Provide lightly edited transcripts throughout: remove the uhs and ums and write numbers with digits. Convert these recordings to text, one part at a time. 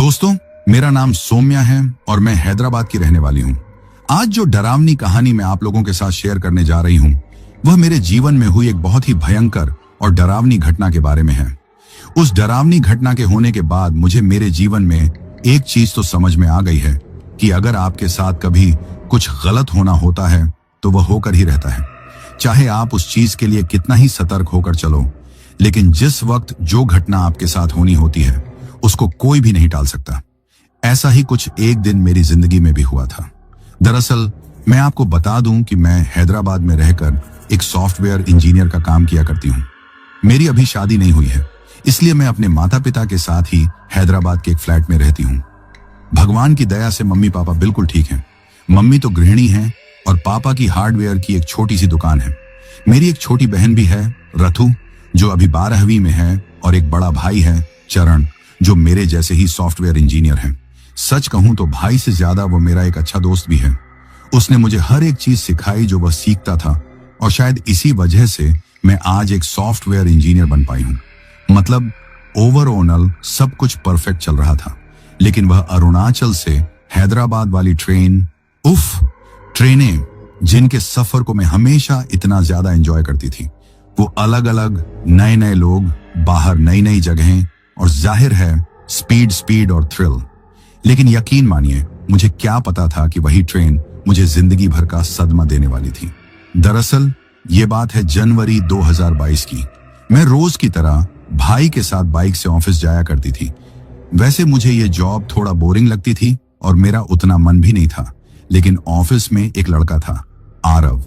दोस्तों, मेरा नाम सौम्या है और मैं हैदराबाद की रहने वाली हूँ। आज जो डरावनी कहानी मैं आप लोगों के साथ शेयर करने जा रही हूँ वह मेरे जीवन में हुई एक बहुत ही भयंकर और डरावनी घटना के बारे में है। उस डरावनी घटना के होने के बाद मुझे मेरे जीवन में एक चीज तो समझ में आ गई है कि अगर आपके साथ कभी कुछ गलत होना होता है तो वह होकर ही रहता है। चाहे आप उस चीज के लिए कितना ही सतर्क होकर चलो, लेकिन जिस वक्त जो घटना आपके साथ होनी होती है उसको कोई भी नहीं टाल सकता। ऐसा ही कुछ एक दिन मेरी जिंदगी में भी हुआ था। दरअसल मैं आपको बता दूं कि मैं हैदराबाद में रहकर एक सॉफ्टवेयर इंजीनियर का काम किया करती हूं। मेरी अभी शादी नहीं हुई है, इसलिए मैं अपने माता पिता के साथ ही हैदराबाद के एक फ्लैट में रहती हूं। भगवान की दया से मम्मी पापा बिल्कुल ठीक हैं। मम्मी तो गृहिणी हैं और पापा की हार्डवेयर की एक छोटी सी दुकान है। मेरी एक छोटी बहन भी है, रथु, जो अभी 12वीं में है, और एक बड़ा भाई है, चरण, जो मेरे जैसे ही सॉफ्टवेयर इंजीनियर है। सच कहूं तो भाई से ज्यादा वो मेरा एक अच्छा दोस्त भी है। उसने मुझे हर एक चीज सिखाई जो वह सीखता था, और शायद इसी वजह से मैं आज एक सॉफ्टवेयर इंजीनियर बन पाई हूं। मतलब ओवरऑल सब कुछ परफेक्ट चल रहा था, लेकिन वह अरुणाचल से हैदराबाद वाली ट्रेन, ट्रेनें जिनके सफर को मैं हमेशा इतना ज्यादा एंजॉय करती थी, वो अलग अलग नए नए लोग, बाहर नई नई जगहें, और जाहिर है स्पीड और थ्रिल। लेकिन यकीन मानिए, मुझे क्या पता था कि वही ट्रेन मुझे जिंदगी भर का सदमा देने वाली थी। दरअसल ये बात है जनवरी 2022 की। मैं रोज की तरह भाई के साथ बाइक से ऑफिस जाया करती थी। वैसे मुझे ये जॉब थोड़ा बोरिंग लगती थी और मेरा उतना मन भी नहीं था, लेकिन ऑफिस में एक लड़का था, आरव।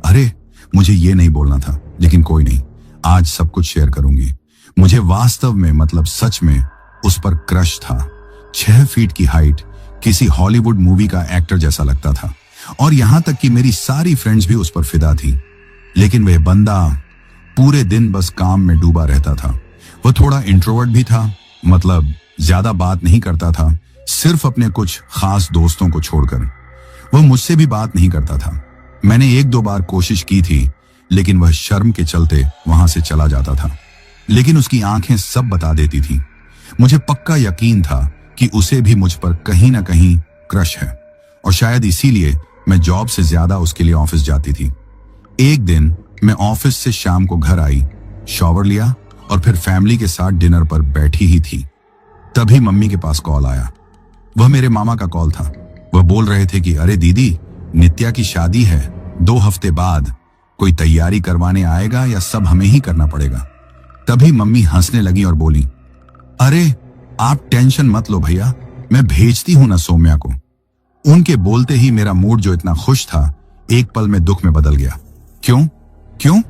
अरे, मुझे ये नहीं बोलना था, लेकिन कोई नहीं, आज सब कुछ शेयर करूंगी। मुझे वास्तव में, मतलब सच में, उस पर क्रश था। 6 फीट की हाइट, किसी हॉलीवुड मूवी का एक्टर जैसा लगता था, और यहां तक कि मेरी सारी फ्रेंड्स भी उस पर फिदा थी। लेकिन वह बंदा पूरे दिन बस काम में डूबा रहता था। वह थोड़ा इंट्रोवर्ट भी था, मतलब ज्यादा बात नहीं करता था, सिर्फ अपने कुछ खास दोस्तों को छोड़कर। वह मुझसे भी बात नहीं करता था। मैंने 1-2 बार कोशिश की थी, लेकिन वह शर्म के चलते वहां से चला जाता था। लेकिन उसकी आंखें सब बता देती थी। मुझे पक्का यकीन था कि उसे भी मुझ पर कहीं ना कहीं क्रश है, और शायद इसीलिए मैं जॉब से ज्यादा उसके लिए ऑफिस जाती थी। एक दिन मैं ऑफिस से शाम को घर आई, शॉवर लिया और फिर फैमिली के साथ डिनर पर बैठी ही थी। तभी मम्मी के पास कॉल आया। वह मेरे मामा का कॉल था। वह बोल रहे थे कि अरे दीदी, नित्या की शादी है 2 हफ्ते बाद, कोई तैयारी करवाने आएगा या सब हमें ही करना पड़ेगा। तभी मम्मी हंसने लगी और बोली, अरे आप टेंशन मत लो भैया, मैं भेजती हूं ना सौम्या को। उनके बोलते ही मेरा मूड जो इतना खुश था, एक पल में दुख में बदल गया। क्यों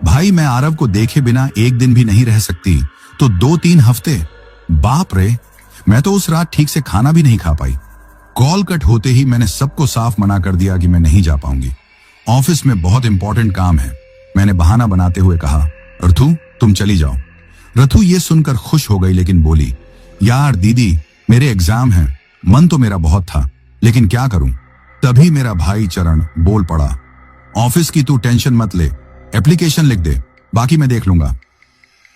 भाई, मैं आरव को देखे बिना एक दिन भी नहीं रह सकती, तो 2-3 हफ्ते? बाप रे, मैं तो उस रात ठीक से खाना भी नहीं खा पाई। कॉल कट होते ही मैंने सबको साफ मना कर दिया कि मैं नहीं जा पाऊंगी। ऑफिस में बहुत इंपॉर्टेंट काम है, मैंने बहाना बनाते हुए कहा। रथु, तुम चली जाओ। रथु ये सुनकर खुश हो गई, लेकिन बोली, यार दीदी, मेरे एग्जाम हैं। मन तो मेरा बहुत था, लेकिन क्या करूं। तभी मेरा भाई चरण बोल पड़ा, ऑफिस की तू टेंशन मत ले, एप्लीकेशन लिख दे, बाकी मैं देख लूंगा।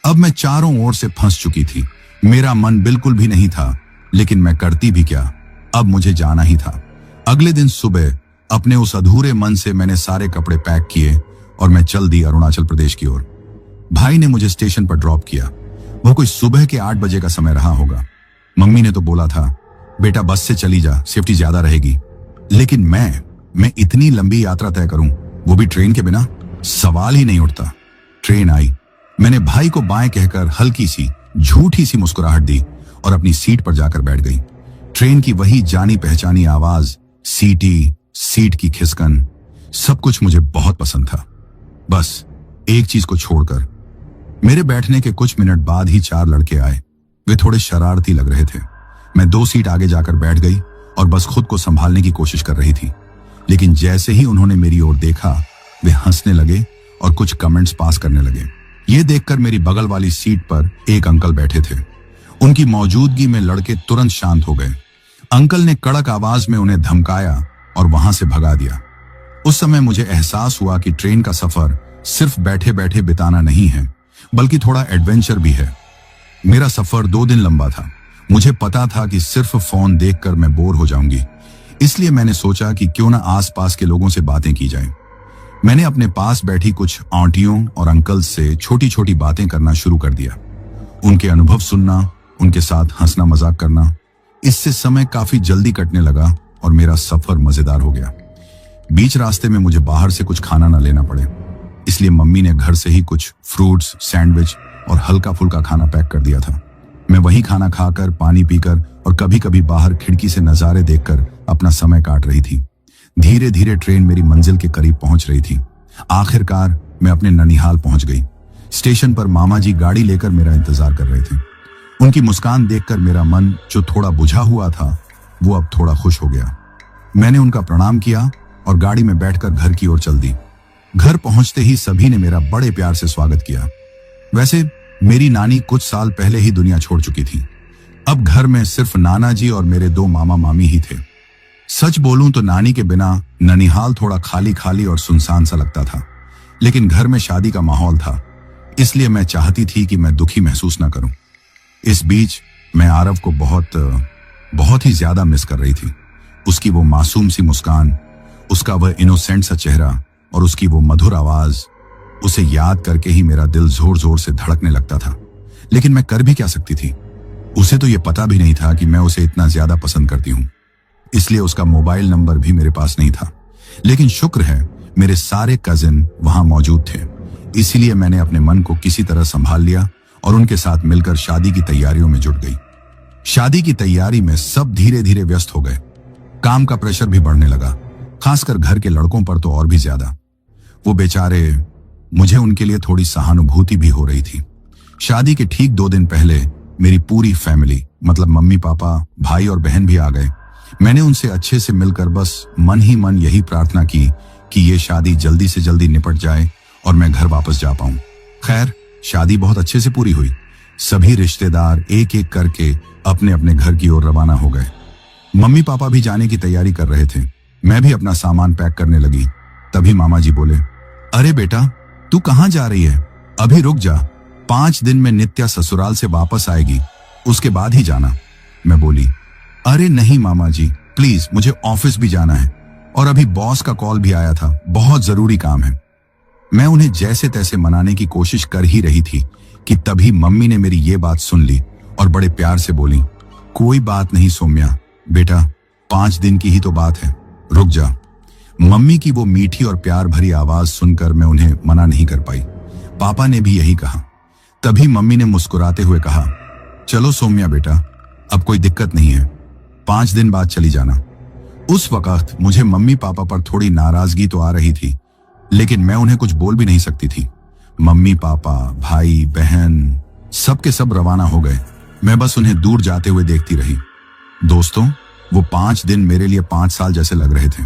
अब मैं चारों ओर से फंस चुकी थी। मेरा मन बिल्कुल भी नहीं था, लेकिन मैं करती भी क्या, अब मुझे जाना ही था। अगले दिन सुबह अपने उस अधूरे मन से मैंने सारे कपड़े पैक किए और मैं चल दी अरुणाचल प्रदेश की ओर। भाई ने मुझे स्टेशन पर ड्रॉप किया। वह कोई सुबह के 8 बजे का समय रहा होगा। मम्मी ने तो बोला था, बेटा बस से चली जा, सेफ्टी ज्यादा रहेगी। लेकिन मैं इतनी लंबी यात्रा तय करूं, वो भी ट्रेन के बिना, सवाल ही नहीं उठता। ट्रेन आई। मैंने भाई को बाएं कहकर हल्की सी झूठी सी मुस्कुराहट दी और अपनी सीट पर जाकर बैठ गई। ट्रेन की वही जानी पहचानी आवाज, सीट की खिसकन, सब कुछ मुझे बहुत पसंद था, बस एक चीज को छोड़कर। मेरे बैठने के कुछ मिनट बाद ही 4 लड़के आए। वे थोड़े शरारती लग रहे थे। मैं 2 सीट आगे जाकर बैठ गई और बस खुद को संभालने की कोशिश कर रही थी। लेकिन जैसे ही उन्होंने मेरी ओर देखा, वे हंसने लगे और कुछ कमेंट्स पास करने लगे। ये देखकर मेरी बगल वाली सीट पर एक अंकल बैठे थे। उनकी मौजूदगी में लड़के तुरंत शांत हो गए। अंकल ने कड़क आवाज में उन्हें धमकाया और वहां से भगा दिया। उस समय मुझे एहसास हुआ कि ट्रेन का सफर सिर्फ बैठे बैठे बिताना नहीं है, बल्कि थोड़ा एडवेंचर भी है। मेरा सफर 2 दिन लंबा था। मुझे पता था कि सिर्फ फोन देखकर मैं बोर हो जाऊंगी, इसलिए मैंने सोचा कि क्यों ना आसपास के लोगों से बातें की जाएं। मैंने अपने पास बैठी कुछ आंटियों और अंकल से छोटी छोटी बातें करना शुरू कर दिया। उनके अनुभव सुनना, उनके साथ हंसना मजाक करना, इससे समय काफी जल्दी कटने लगा और मेरा सफर मजेदार हो गया। बीच रास्ते में मुझे बाहर से कुछ खाना ना लेना पड़े, इसलिए मम्मी ने घर से ही कुछ फ्रूट्स, सैंडविच और हल्का फुल्का खाना पैक कर दिया था। मैं वही खाना खाकर, पानी पीकर और कभी कभी बाहर खिड़की से नजारे देखकर अपना समय काट रही थी। धीरे धीरे ट्रेन मेरी मंजिल के करीब पहुंच रही थी। आखिरकार मैं अपने ननिहाल पहुंच गई। स्टेशन पर मामा जी गाड़ी लेकर मेरा इंतजार कर रहे थे। उनकी मुस्कान देखकर मेरा मन, जो थोड़ा बुझा हुआ था, वो अब थोड़ा खुश हो गया। मैंने उनका प्रणाम किया और गाड़ी में बैठकर घर की ओर चल दी। घर पहुंचते ही सभी ने मेरा बड़े प्यार से स्वागत किया। वैसे मेरी नानी कुछ साल पहले ही दुनिया छोड़ चुकी थी। अब घर में सिर्फ नाना जी और मेरे 2 मामा मामी ही थे। सच बोलूं तो नानी के बिना ननिहाल थोड़ा खाली खाली और सुनसान सा लगता था, लेकिन घर में शादी का माहौल था, इसलिए मैं चाहती थी कि मैं दुखी महसूस ना करूं। इस बीच मैं आरव को बहुत ही ज्यादा मिस कर रही थी। उसकी वो मासूम सी मुस्कान, उसका वह इनोसेंट सा चेहरा और उसकी वो मधुर आवाज, उसे याद करके ही मेरा दिल जोर जोर से धड़कने लगता था। लेकिन मैं कर भी क्या सकती थी? उसे तो ये पता भी नहीं था कि मैं उसे इतना ज्यादा पसंद करती हूँ, इसलिए उसका मोबाइल नंबर भी मेरे पास नहीं था। लेकिन शुक्र है मेरे सारे कजिन वहां मौजूद थे, इसीलिए मैंने अपने मन को किसी तरह संभाल लिया और उनके साथ मिलकर शादी की तैयारियों में जुट गई। शादी की तैयारी में सब धीरे धीरे व्यस्त हो गए। काम का प्रेशर भी बढ़ने लगा, खासकर घर के लड़कों पर तो और भी ज्यादा। वो बेचारे, मुझे उनके लिए थोड़ी सहानुभूति भी हो रही थी। शादी के ठीक 2 दिन पहले मेरी पूरी फैमिली, मतलब मम्मी पापा, भाई और बहन भी आ गए। मैंने उनसे अच्छे से मिलकर बस मन ही मन यही प्रार्थना की कि ये शादी जल्दी से जल्दी निपट जाए और मैं घर वापस जा पाऊं। खैर, शादी बहुत अच्छे से पूरी हुई। सभी रिश्तेदार एक एक करके अपने अपने घर की ओर रवाना हो गए। मम्मी पापा भी जाने की तैयारी कर रहे थे। मैं भी अपना सामान पैक करने लगी। तभी मामा जी बोले, अरे बेटा, तू कहां जा रही है? अभी रुक जा, 5 दिन में नित्या ससुराल से वापस आएगी, उसके बाद ही जाना। मैं बोली, अरे नहीं मामा जी, प्लीज, मुझे ऑफिस भी जाना है और अभी बॉस का कॉल भी आया था, बहुत जरूरी काम है। मैं उन्हें जैसे तैसे मनाने की कोशिश कर ही रही थी कि तभी मम्मी ने मेरी ये बात सुन ली और बड़े प्यार से बोली, कोई बात नहीं सौम्या, बेटा 5 दिन की ही तो बात है, रुक जा। मम्मी की वो मीठी और प्यार भरी आवाज सुनकर मैं उन्हें मना नहीं कर पाई। पापा ने भी यही कहा। तभी मम्मी ने मुस्कुराते हुए कहा, चलो सौम्या बेटा, अब कोई दिक्कत नहीं है, 5 दिन बाद चली जाना। उस वक्त मुझे मम्मी पापा पर थोड़ी नाराजगी तो आ रही थी, लेकिन मैं उन्हें कुछ बोल भी नहीं सकती थी। मम्मी पापा, भाई बहन, सब के सब रवाना हो गए। मैं बस उन्हें दूर जाते हुए देखती रही। दोस्तों, वो 5 दिन मेरे लिए 5 साल जैसे लग रहे थे।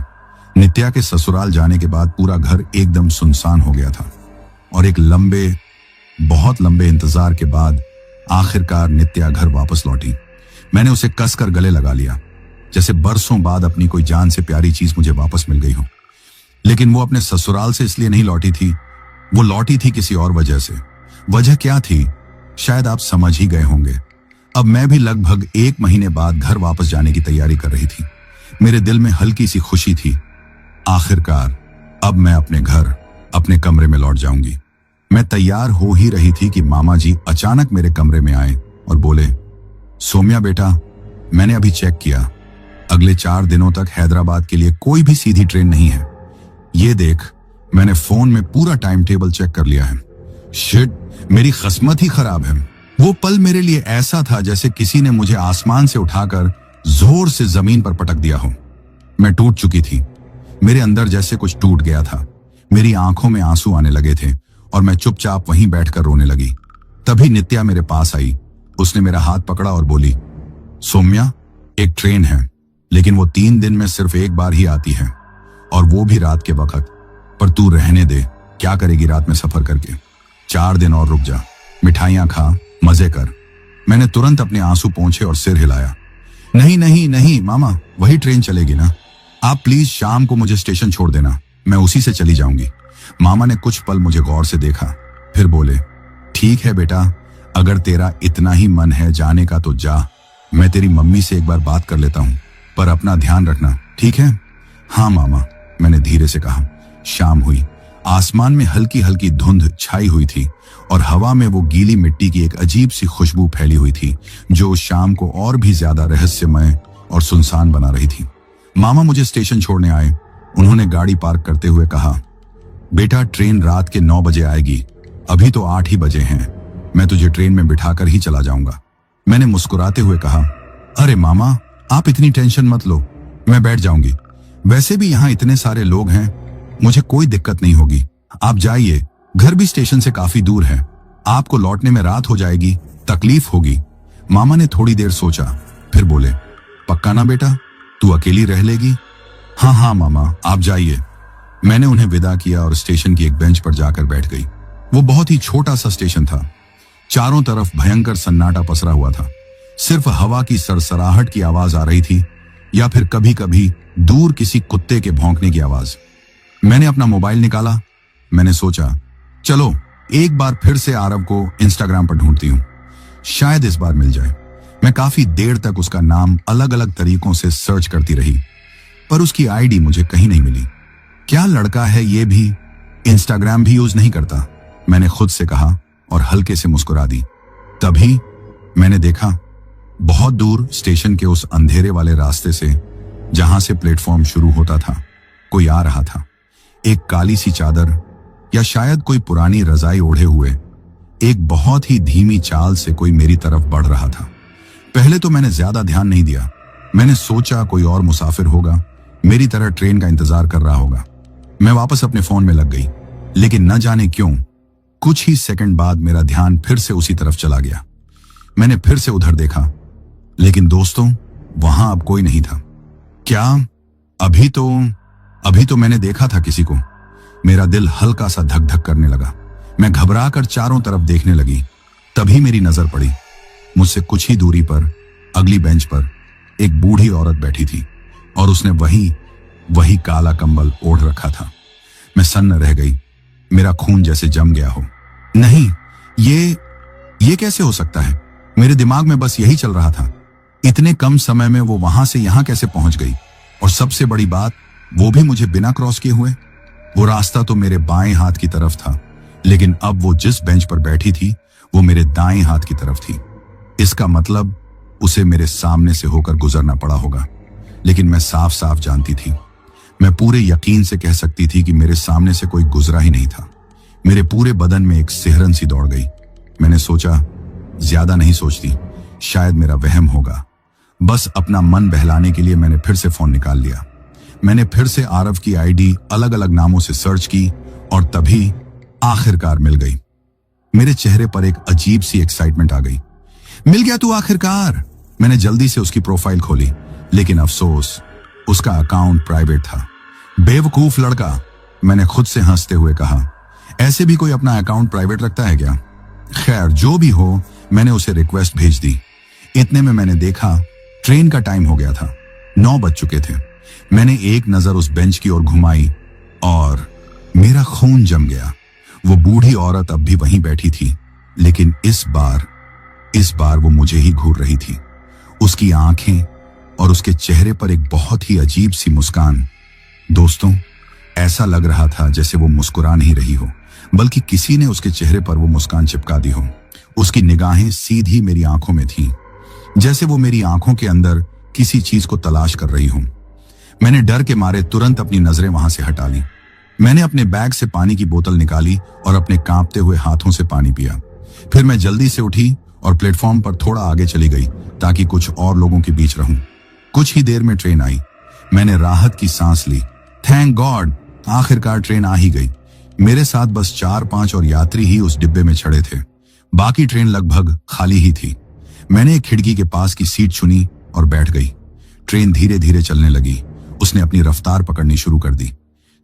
नित्या के ससुराल जाने के बाद पूरा घर एकदम सुनसान हो गया था और एक बहुत लंबे इंतजार के बाद आखिरकार नित्या घर वापस लौटी। मैंने उसे कसकर गले लगा लिया, जैसे बरसों बाद अपनी कोई जान से प्यारी चीज मुझे वापस मिल गई हो। लेकिन वो अपने ससुराल से इसलिए नहीं लौटी थी, वो लौटी थी किसी और वजह से। वजह क्या थी, शायद आप समझ ही गए होंगे। अब मैं भी लगभग 1 महीने बाद घर वापस जाने की तैयारी कर रही थी। मेरे दिल में हल्की सी खुशी थी। आखिरकार अब मैं अपने घर, अपने कमरे में लौट जाऊंगी। मैं तैयार हो ही रही थी कि मामा जी अचानक मेरे कमरे में आए और बोले, सौम्या बेटा, मैंने अभी चेक किया, अगले 4 दिनों तक हैदराबाद के लिए कोई भी सीधी ट्रेन नहीं है। ये देख, मैंने फोन में पूरा टाइम टेबल चेक कर लिया है। शिट, मेरी किस्मत ही खराब है। वो पल मेरे लिए ऐसा था जैसे किसी ने मुझे आसमान से उठाकर जोर से जमीन पर पटक दिया हो। मैं टूट चुकी थी। मेरे अंदर जैसे कुछ टूट गया था। मेरी आंखों में आंसू आने लगे थे और मैं चुपचाप वहीं बैठकर रोने लगी। तभी नित्या मेरे पास आई। उसने मेरा हाथ पकड़ा और बोली, सौम्या, एक ट्रेन है, लेकिन वो 3 दिन में सिर्फ एक बार ही आती है, और वो भी रात के वक्त। पर तू रहने दे, क्या करेगी रात में सफर करके? 4 दिन और रुक जा, मिठाइयां खा, मजे कर। मैंने तुरंत अपने आंसू पोंछे और सिर हिलाया। नहीं नहीं नहीं मामा, वही ट्रेन चलेगी ना? आप प्लीज शाम को मुझे स्टेशन छोड़ देना, मैं उसी से चली जाऊंगी। मामा ने कुछ पल मुझे गौर से देखा, फिर बोले, ठीक है बेटा, अगर तेरा इतना ही मन है जाने का तो जा, मैं तेरी मम्मी से एक बार बात कर लेता हूँ, पर अपना ध्यान रखना, ठीक है? हाँ मामा, मैंने धीरे से कहा। शाम हुई। आसमान में हल्की हल्की धुंध छाई हुई थी और हवा में वो गीली मिट्टी की एक अजीब सी खुशबू फैली हुई थी जो उस शाम को और भी ज्यादा रहस्यमय और सुनसान बना रही थी। मामा मुझे स्टेशन छोड़ने आए। उन्होंने गाड़ी पार्क करते हुए कहा, बेटा ट्रेन रात के 9 बजे आएगी, अभी तो 8 ही बजे हैं, मैं तुझे ट्रेन में बिठाकर ही चला जाऊंगा। मैंने मुस्कुराते हुए कहा, अरे मामा आप इतनी टेंशन मत लो, मैं बैठ जाऊंगी, वैसे भी यहाँ इतने सारे लोग हैं, मुझे कोई दिक्कत नहीं होगी, आप जाइए, घर भी स्टेशन से काफी दूर है, आपको लौटने में रात हो जाएगी, तकलीफ होगी। मामा ने थोड़ी देर सोचा, फिर बोले, पक्का ना बेटा, तू अकेली रह लेगी? हाँ हाँ मामा, आप जाइए। मैंने उन्हें विदा किया और स्टेशन की एक बेंच पर जाकर बैठ गई। वो बहुत ही छोटा सा स्टेशन था। चारों तरफ भयंकर सन्नाटा पसरा हुआ था। सिर्फ हवा की सरसराहट की आवाज आ रही थी या फिर कभी कभी दूर किसी कुत्ते के भौंकने की आवाज। मैंने अपना मोबाइल निकाला। मैंने सोचा, चलो एक बार फिर से आरव को इंस्टाग्राम पर ढूंढती हूं, शायद इस बार मिल जाए। मैं काफी देर तक उसका नाम अलग अलग तरीकों से सर्च करती रही, पर उसकी आईडी मुझे कहीं नहीं मिली। क्या लड़का है ये भी इंस्टाग्राम भी यूज नहीं करता, मैंने खुद से कहा और हल्के से मुस्कुरा दी। तभी मैंने देखा, बहुत दूर स्टेशन के उस अंधेरे वाले रास्ते से जहां से प्लेटफॉर्म शुरू होता था, कोई आ रहा था। एक काली सी चादर या शायद कोई पुरानी रजाई ओढ़े हुए एक बहुत ही धीमी चाल से कोई मेरी तरफ बढ़ रहा था। पहले तो मैंने ज्यादा ध्यान नहीं दिया। मैंने सोचा कोई और मुसाफिर होगा, मेरी तरह ट्रेन का इंतजार कर रहा होगा। मैं वापस अपने फोन में लग गई, लेकिन न जाने क्यों कुछ ही सेकंड बाद मेरा ध्यान फिर से उसी तरफ चला गया। मैंने फिर से उधर देखा, लेकिन दोस्तों वहां अब कोई नहीं था। क्या अभी तो मैंने देखा था किसी को। मेरा दिल हल्का सा धक धक करने लगा। मैं घबराकर चारों तरफ देखने लगी। तभी मेरी नजर पड़ी, मुझसे कुछ ही दूरी पर अगली बेंच पर एक बूढ़ी औरत बैठी थी और उसने वही काला कंबल ओढ़ रखा था। मैं सन्न रह गई, मेरा खून जैसे जम गया हो। नहीं, ये कैसे हो सकता है? मेरे दिमाग में बस यही चल रहा था, इतने कम समय में वो वहां से यहां कैसे पहुंच गई? और सबसे बड़ी बात, वो भी मुझे बिना क्रॉस किए हुए। वो रास्ता तो मेरे बाएं हाथ की तरफ था, लेकिन अब वो जिस बेंच पर बैठी थी वो मेरे दाएं हाथ की तरफ थी। इसका मतलब उसे मेरे सामने से होकर गुजरना पड़ा होगा। लेकिन मैं साफ साफ जानती थी, मैं पूरे यकीन से कह सकती थी कि मेरे सामने से कोई गुजरा ही नहीं था। मेरे पूरे बदन में एक सिहरन सी दौड़ गई। मैंने सोचा, ज्यादा नहीं सोचती, शायद मेरा वहम होगा। बस अपना मन बहलाने के लिए मैंने फिर से फोन निकाल लिया। मैंने फिर से आरव की आईडी अलग अलग नामों से सर्च की और तभी आखिरकार मिल गई। मेरे चेहरे पर एक अजीब सी एक्साइटमेंट आ गई। मिल गया तू आखिरकार। मैंने जल्दी से उसकी प्रोफाइल खोली, लेकिन अफसोस उसका अकाउंट प्राइवेट था। बेवकूफ लड़का, मैंने खुद से हंसते हुए कहा। ऐसे भी कोई अपना अकाउंट प्राइवेट रखता है क्या? खैर जो भी हो, मैंने उसे रिक्वेस्ट भेज दी। इतने में मैंने देखा ट्रेन का टाइम हो गया था, 9 बज चुके थे। मैंने एक नजर उस बेंच की ओर घुमाई और मेरा खून जम गया। वो बूढ़ी औरत अब भी वहीं बैठी थी, लेकिन इस बार वो मुझे ही घूर रही थी। उसकी आंखें और उसके चेहरे पर एक बहुत ही अजीब सी मुस्कान। दोस्तों, ऐसा लग रहा था जैसे वो मुस्कुरा नहीं रही हो, बल्कि किसी ने उसके चेहरे पर वो मुस्कान चिपका दी हो। उसकी निगाहें सीधी मेरी आंखों में थीं, जैसे वो मेरी आंखों के अंदर किसी चीज को तलाश कर रही हो। मैंने डर के मारे तुरंत अपनी नजरें वहां से हटा ली। मैंने अपने बैग से पानी की बोतल निकाली और अपने कांपते हुए हाथों से पानी पिया। फिर मैं जल्दी से उठी और प्लेटफॉर्म पर थोड़ा आगे चली गई ताकि कुछ और लोगों के बीच रहूं। कुछ ही देर में ट्रेन आई। मैंने राहत की सांस ली। थैंक गॉड, आखिरकार ट्रेन आ ही गई। मेरे साथ बस 4-5 और यात्री ही उस डिब्बे में चढ़े थे। बाकी ट्रेन लगभग खाली ही थी। मैंने एक खिड़की के पास की सीट चुनी और बैठ गई। ट्रेन धीरे धीरे चलने लगी। उसने अपनी रफ्तार पकड़नी शुरू कर दी।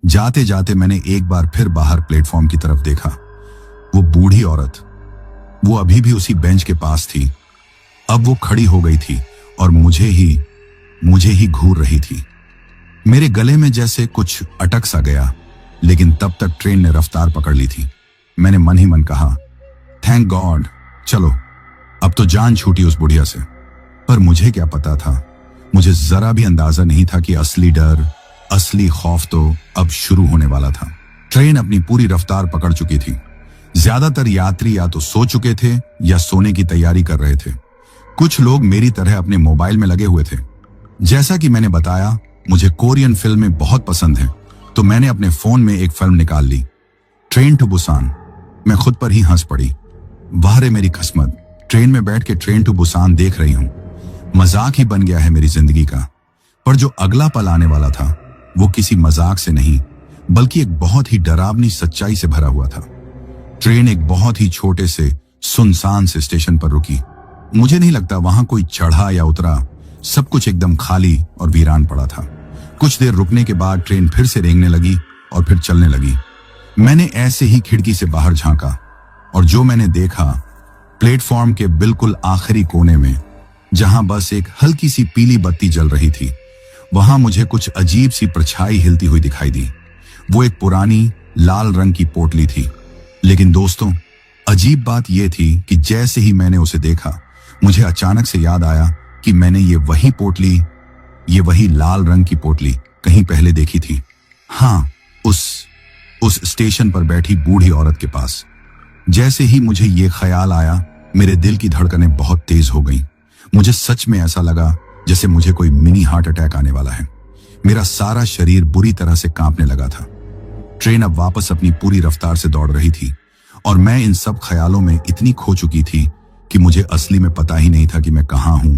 जाते जाते मैंने एक बार फिर बाहर प्लेटफॉर्म की तरफ देखा। वो बूढ़ी औरत, वो अभी भी उसी बेंच के पास थी। अब वो खड़ी हो गई थी और मुझे ही घूर रही थी। मेरे गले में जैसे कुछ अटक सा गया, लेकिन तब तक ट्रेन ने रफ्तार पकड़ ली थी। मैंने मन ही मन कहा, थैंक गॉड, चलो अब तो जान छूटी उस बुढ़िया से। पर मुझे क्या पता था, मुझे जरा भी अंदाजा नहीं था कि असली डर, असली खौफ तो अब शुरू होने वाला था। ट्रेन अपनी पूरी रफ्तार पकड़ चुकी थी। ज्यादातर यात्री या तो सो चुके थे या सोने की तैयारी कर रहे थे। कुछ लोग मेरी तरह अपने मोबाइल में लगे हुए थे। जैसा कि मैंने बताया, मुझे कोरियन फिल्में बहुत पसंद हैं, तो मैंने अपने फोन में एक फिल्म निकाल ली, ट्रेन टू बुसान। मैं खुद पर ही हंस पड़ी। वाह रे मेरी किस्मत, ट्रेन में बैठ के ट्रेन टू बुसान देख रही हूं। मजाक ही बन गया है मेरी जिंदगी का। पर जो अगला पल आने वाला था वो किसी मजाक से नहीं, बल्कि एक बहुत ही डरावनी सच्चाई से भरा हुआ था। ट्रेन एक बहुत ही छोटे से सुनसान से स्टेशन पर रुकी। मुझे नहीं लगता वहां कोई चढ़ा या उतरा। सब कुछ एकदम खाली और वीरान पड़ा था। कुछ देर रुकने के बाद ट्रेन फिर से रेंगने लगी और फिर चलने लगी। मैंने ऐसे ही खिड़की से बाहर झांका और जो मैंने देखा, प्लेटफॉर्म के बिल्कुल आखिरी कोने में, जहां बस एक हल्की सी पीली बत्ती जल रही थी, वहां मुझे कुछ अजीब सी परछाई हिलती हुई दिखाई दी। वो एक पुरानी लाल रंग की पोटली थी। लेकिन दोस्तों, अजीब बात यह थी कि जैसे ही मैंने उसे देखा, मुझे अचानक से याद आया कि मैंने ये वही लाल रंग की पोटली कहीं पहले देखी थी। हाँ, उस स्टेशन पर बैठी बूढ़ी औरत के पास। जैसे ही मुझे ये ख्याल आया, मेरे दिल की धड़कनें बहुत तेज हो गईं। मुझे सच में ऐसा लगा जैसे मुझे कोई मिनी हार्ट अटैक आने वाला है। मेरा सारा शरीर बुरी तरह से कांपने लगा था। ट्रेन अब वापस अपनी पूरी रफ्तार से दौड़ रही थी और मैं इन सब ख्यालों में इतनी खो चुकी थी कि मुझे असली में पता ही नहीं था कि मैं कहाँ हूं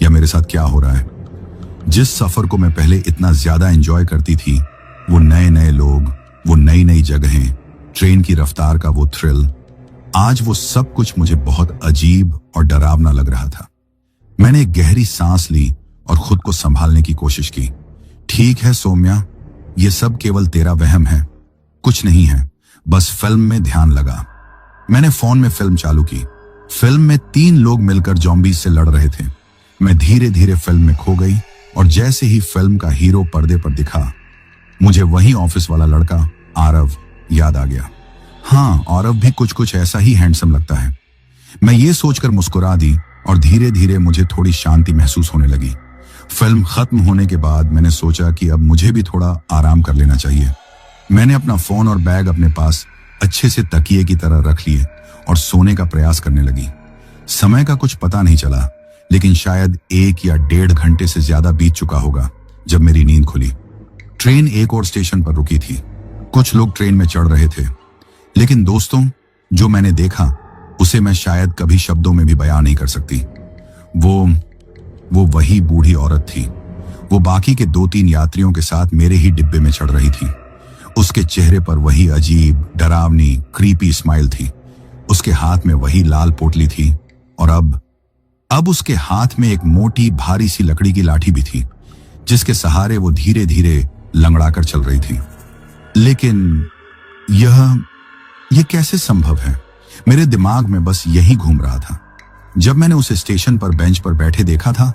या मेरे साथ क्या हो रहा है। जिस सफर को मैं पहले इतना ज्यादा एंजॉय करती थी, वो नए नए लोग, वो नई नई जगहें, ट्रेन की रफ्तार का वो थ्रिल, आज वो सब कुछ मुझे बहुत अजीब और डरावना लग रहा था। मैंने एक गहरी सांस ली और खुद को संभालने की कोशिश की। ठीक है सौम्या, ये सब केवल तेरा वहम है, कुछ नहीं है, बस फिल्म में ध्यान लगा। मैंने फोन में फिल्म चालू की। फिल्म में 3 लोग मिलकर जॉम्बीज से लड़ रहे थे। मैं धीरे धीरे फिल्म में खो गई और जैसे ही फिल्म का हीरो पर्दे पर दिखा, मुझे वही ऑफिस वाला लड़का आरव याद आ गया। हाँ, आरव भी कुछ ऐसा ही हैंडसम लगता है। मैं ये सोचकर मुस्कुरा दी और धीरे धीरे मुझे थोड़ी शांति महसूस होने लगी। फिल्म खत्म होने के बाद मैंने सोचा कि अब मुझे भी थोड़ा आराम कर लेना चाहिए। मैंने अपना फोन और बैग अपने पास अच्छे से तकिए की तरह रख लिए और सोने का प्रयास करने लगी। समय का कुछ पता नहीं चला, लेकिन शायद 1 या 1.5 घंटे से ज्यादा बीत चुका होगा जब मेरी नींद खुली। ट्रेन एक और स्टेशन पर रुकी थी। कुछ लोग ट्रेन में चढ़ रहे थे, लेकिन दोस्तों, जो मैंने देखा उसे मैं शायद कभी शब्दों में भी बयां नहीं कर सकती। वो वही बूढ़ी औरत थी। वो बाकी के 2-3 यात्रियों के साथ मेरे ही डिब्बे में चढ़ रही थी। उसके चेहरे पर वही अजीब, डरावनी, क्रीपी स्माइल थी। उसके हाथ में वही लाल पोटली थी और अब उसके हाथ में एक मोटी भारी सी लकड़ी की लाठी भी थी, जिसके सहारे वो धीरे धीरे लंगड़ाकर चल रही थी। लेकिन यह कैसे संभव है? मेरे दिमाग में बस यही घूम रहा था। जब मैंने उसे स्टेशन पर बेंच पर बैठे देखा था,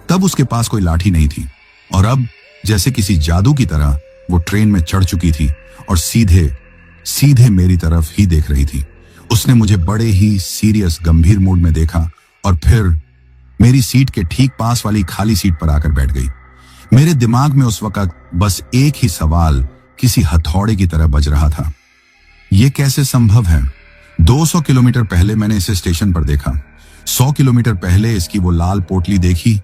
तब उसके पास कोई लाठी नहीं थी और अब जैसे किसी जादू की तरह वो ट्रेन में चढ़ चुकी थी और सीधे मेरी तरफ ही देख रही थी। उसने मुझे बड़े ही सीरियस, गंभीर मूड में देखा और फिर मेरी सीट के ठीक पास वाली खाली सीट पर आकर बैठ गई। मेरे दिमाग में उस वक्त बस एक ही सवाल किसी हथौड़े की तरह बज रहा था। यह कैसे संभव है? 200 किलोमीटर पहले मैंने इसे स्टेशन पर देखा, 100 किलोमीटर पहले इसकी वो लाल पोटली देखी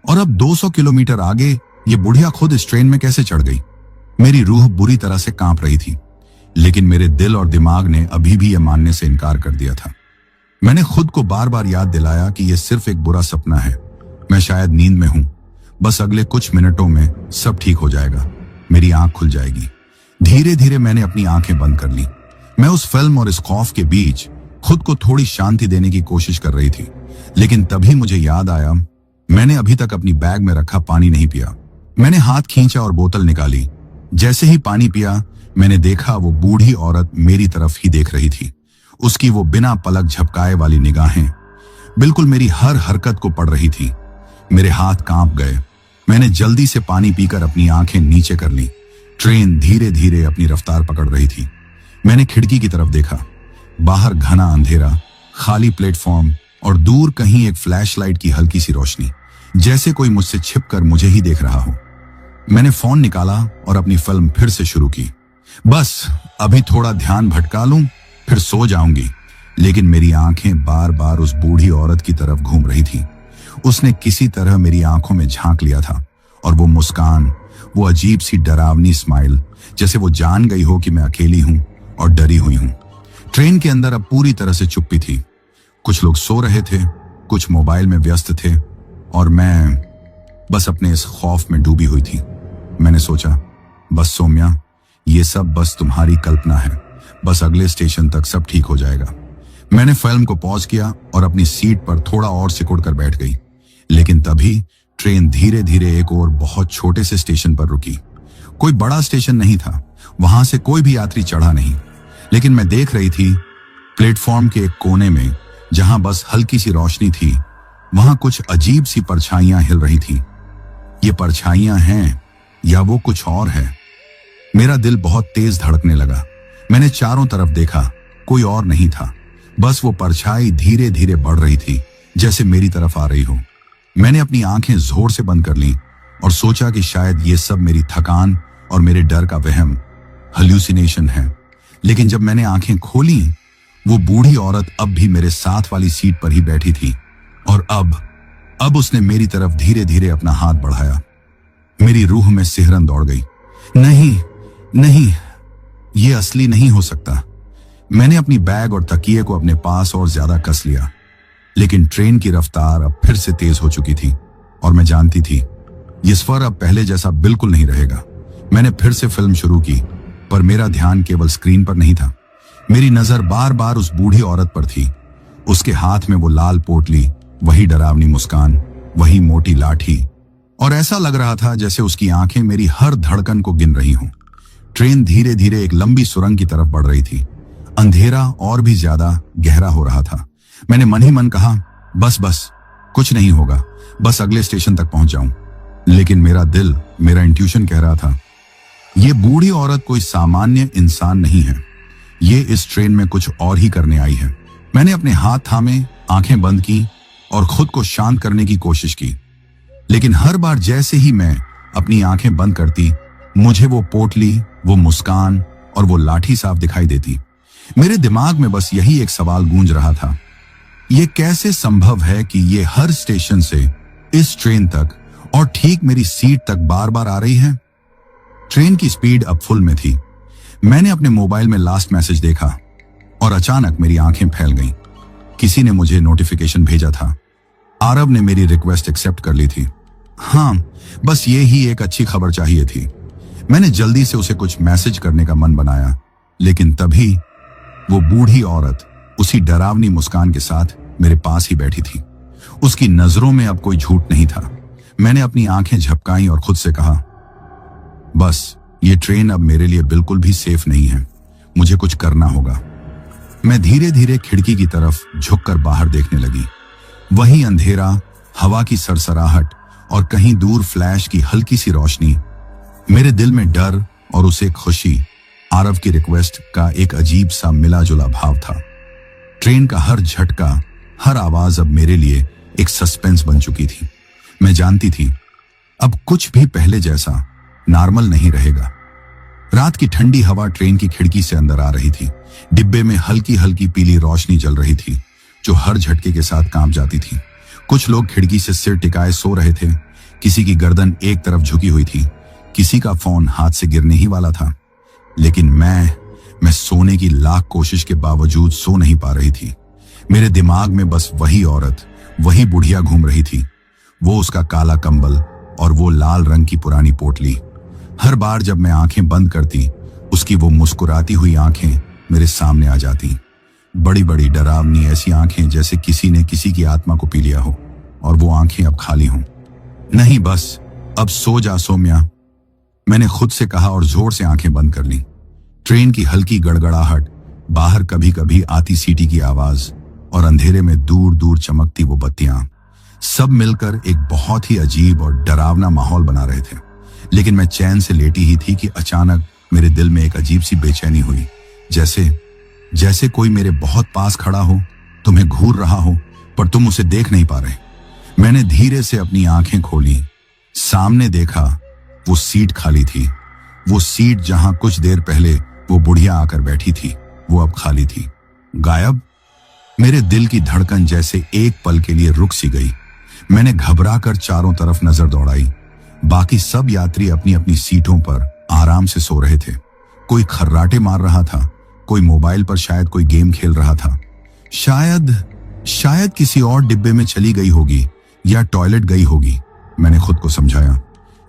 और अब 200 किलोमीटर आगे ये बुढ़िया खुद इस ट्रेन में कैसे चढ़ गई? मेरी रूह बुरी तरह से कांप रही थी, लेकिन मेरे दिल और दिमाग ने अभी भी यह मानने से इनकार कर दिया था। मैंने खुद को बार बार याद दिलाया कि यह सिर्फ एक बुरा सपना है। मैं शायद नींद में हूं, बस अगले कुछ मिनटों में सब ठीक हो जाएगा, मेरी आंख खुल जाएगी। धीरे धीरे मैंने अपनी आंखें बंद कर ली। मैं उस फिल्म और इस खौफ के बीच खुद को थोड़ी शांति देने की कोशिश कर रही थी, लेकिन तभी मुझे याद आया, मैंने अभी तक अपनी बैग में रखा पानी नहीं पिया। मैंने हाथ खींचा और बोतल निकाली। जैसे ही पानी पिया, मैंने देखा वो बूढ़ी औरत मेरी तरफ ही देख रही थी। उसकी वो बिना पलक झपकाए वाली निगाहें बिल्कुल मेरी हर हरकत को पढ़ रही थी। मेरे हाथ कांप गए। मैंने जल्दी से पानी पीकर अपनी आंखें नीचे कर ली। ट्रेन धीरे धीरे अपनी रफ्तार पकड़ रही थी। मैंने खिड़की की तरफ देखा। बाहर घना अंधेरा, खाली प्लेटफॉर्म और दूर कहीं एक फ्लैशलाइट की हल्की सी रोशनी। जैसे कोई मुझसे छिपकर मुझे ही देख रहा हो। मैंने फोन निकाला और अपनी फिल्म फिर से शुरू की। बस अभी थोड़ा ध्यान भटका लूं, फिर सो जाऊंगी। लेकिन मेरी आंखें बार बार उस बूढ़ी औरत की तरफ घूम रही थी। उसने किसी तरह मेरी आंखों में झांक लिया था, और वो मुस्कान, वो अजीब सी डरावनी स्माइल, जैसे वो जान गई हो कि मैं अकेली हूं और डरी हुई हूं। ट्रेन के अंदर अब पूरी तरह से चुप्पी थी। कुछ लोग सो रहे थे, कुछ मोबाइल में व्यस्त थे, और मैं बस अपने इस खौफ में डूबी हुई थी। मैंने सोचा, बस सौम्या, ये सब बस तुम्हारी कल्पना है। बस अगले स्टेशन तक सब ठीक हो जाएगा। मैंने फिल्म को पॉज किया और अपनी सीट पर थोड़ा और सिकुड़ कर बैठ गई। लेकिन तभी ट्रेन धीरे धीरे एक और बहुत छोटे से स्टेशन पर रुकी। कोई बड़ा स्टेशन नहीं था, वहां से कोई भी यात्री चढ़ा नहीं। लेकिन मैं देख रही थी, प्लेटफॉर्म के एक कोने में, जहां बस हल्की सी रोशनी थी, वहां कुछ अजीब सी परछाइयां हिल रही थी। ये परछाइयां हैं या वो कुछ और है? मेरा दिल बहुत तेज धड़कने लगा। मैंने चारों तरफ देखा, कोई और नहीं था। बस वो परछाई धीरे धीरे बढ़ रही थी, जैसे मेरी तरफ आ रही हो। मैंने अपनी आंखें जोर से बंद कर लीं और सोचा कि शायद ये सब मेरी थकान और मेरे डर का वहम, हेल्यूसिनेशन है। लेकिन जब मैंने आंखें खोली, वो बूढ़ी औरत अब भी मेरे साथ वाली सीट पर ही बैठी थी, और अब उसने मेरी तरफ धीरे धीरे अपना हाथ बढ़ाया। मेरी रूह में सिहरन दौड़ गई। नहीं नहीं, ये असली नहीं हो सकता। मैंने अपनी बैग और तकिए को अपने पास और ज्यादा कस लिया। लेकिन ट्रेन की रफ्तार अब फिर से तेज हो चुकी थी, और मैं जानती थी ये सफर अब पहले जैसा बिल्कुल नहीं रहेगा। मैंने फिर से फिल्म शुरू की, पर मेरा ध्यान केवल स्क्रीन पर नहीं था। मेरी नजर बार बार उस बूढ़ी औरत पर थी। उसके हाथ में वो लाल पोटली, वही डरावनी मुस्कान, वही मोटी लाठी, और ऐसा लग रहा था जैसे उसकी आंखें मेरी हर धड़कन को गिन रही हों। ट्रेन धीरे धीरे एक लंबी सुरंग की तरफ बढ़ रही थी। अंधेरा और भी ज्यादा गहरा हो रहा था। मैंने मन ही मन कहा, बस बस, कुछ नहीं होगा, बस अगले स्टेशन तक पहुंच जाऊं। लेकिन मेरा दिल, मेरा इंट्यूशन कह रहा था, ये बूढ़ी औरत कोई सामान्य इंसान नहीं है। ये इस ट्रेन में कुछ और ही करने आई है। मैंने अपने हाथ थामे, आंखें बंद की और खुद को शांत करने की कोशिश की। लेकिन हर बार जैसे ही मैं अपनी आंखें बंद करती, मुझे वो पोटली, वो मुस्कान और वो लाठी साफ दिखाई देती। मेरे दिमाग में बस यही एक सवाल गूंज रहा था, ये कैसे संभव है कि ये हर स्टेशन से इस ट्रेन तक और ठीक मेरी सीट तक बार बार आ रही है। ट्रेन की स्पीड अब फुल में थी। मैंने अपने मोबाइल में लास्ट मैसेज देखा और अचानक मेरी आंखें फैल गईं। किसी ने मुझे नोटिफिकेशन भेजा था। आरव ने मेरी रिक्वेस्ट एक्सेप्ट कर ली थी। हाँ, बस ये ही एक अच्छी खबर चाहिए थी। मैंने जल्दी से उसे कुछ मैसेज करने का मन बनाया, लेकिन तभी वो बूढ़ी औरत उसी डरावनी मुस्कान के साथ मेरे पास ही बैठी थी। उसकी नजरों में अब कोई झूठ नहीं था। मैंने अपनी आंखें झपकाई और खुद से कहा, बस ये ट्रेन अब मेरे लिए बिल्कुल भी सेफ नहीं है, मुझे कुछ करना होगा। मैं धीरे धीरे खिड़की की तरफ झुककर बाहर देखने लगी। वही अंधेरा, हवा की सरसराहट और कहीं दूर फ्लैश की हल्की सी रोशनी। मेरे दिल में डर और उसे खुशी, आरव की रिक्वेस्ट का एक अजीब सा मिला जुला भाव था। ट्रेन का हर झटका, हर आवाज अब मेरे लिए एक सस्पेंस बन चुकी थी। मैं जानती थी अब कुछ भी पहले जैसा नॉर्मल नहीं रहेगा। रात की ठंडी हवा ट्रेन की खिड़की से अंदर आ रही थी। डिब्बे में हल्की हल्की पीली रोशनी जल रही थी, जो हर झटके के साथ कांप जाती थी। कुछ लोग खिड़की से सिर टिकाए सो रहे थे। किसी की गर्दन एक तरफ झुकी हुई थी, किसी का फोन हाथ से गिरने ही वाला था। लेकिन मैं सोने की लाख कोशिश के बावजूद सो नहीं पा रही थी। मेरे दिमाग में बस वही औरत, वही बुढ़िया घूम रही थी। वो उसका काला कंबल और वो लाल रंग की पुरानी पोटली। हर बार जब मैं आंखें बंद करती, उसकी वो मुस्कुराती हुई आंखें मेरे सामने आ जाती। बड़ी बड़ी डरावनी ऐसी आंखें, जैसे किसी ने किसी की आत्मा को पी लिया हो और वो आंखें अब खाली हों। नहीं, बस अब सो जा सौम्या, मैंने खुद से कहा और जोर से आंखें बंद कर ली। ट्रेन की हल्की गड़गड़ाहट, बाहर कभी कभी आती सीटी की आवाज और अंधेरे में दूर दूर चमकती वो बत्तियां, सब मिलकर एक बहुत ही अजीब और डरावना माहौल बना रहे थे। लेकिन मैं चैन से लेटी ही थी कि अचानक मेरे दिल में एक अजीब सी बेचैनी हुई। जैसे कोई मेरे बहुत पास खड़ा हो, तुम्हें घूर रहा हो, पर तुम उसे देख नहीं पा रहे। मैंने धीरे से अपनी आंखें खोली। सामने देखा, वो सीट खाली थी। वो सीट जहां कुछ देर पहले वो बुढ़िया आकर बैठी थी, वो अब खाली थी। गायब। मेरे दिल की धड़कन जैसे एक पल के लिए रुक सी गई। मैंने घबराकर चारों तरफ नजर दौड़ाई। बाकी सब यात्री अपनी अपनी सीटों पर आराम से सो रहे थे। कोई खर्राटे मार रहा था, कोई मोबाइल पर शायद कोई गेम खेल रहा था। शायद किसी और डिब्बे में चली गई होगी या टॉयलेट गई होगी, मैंने खुद को समझाया।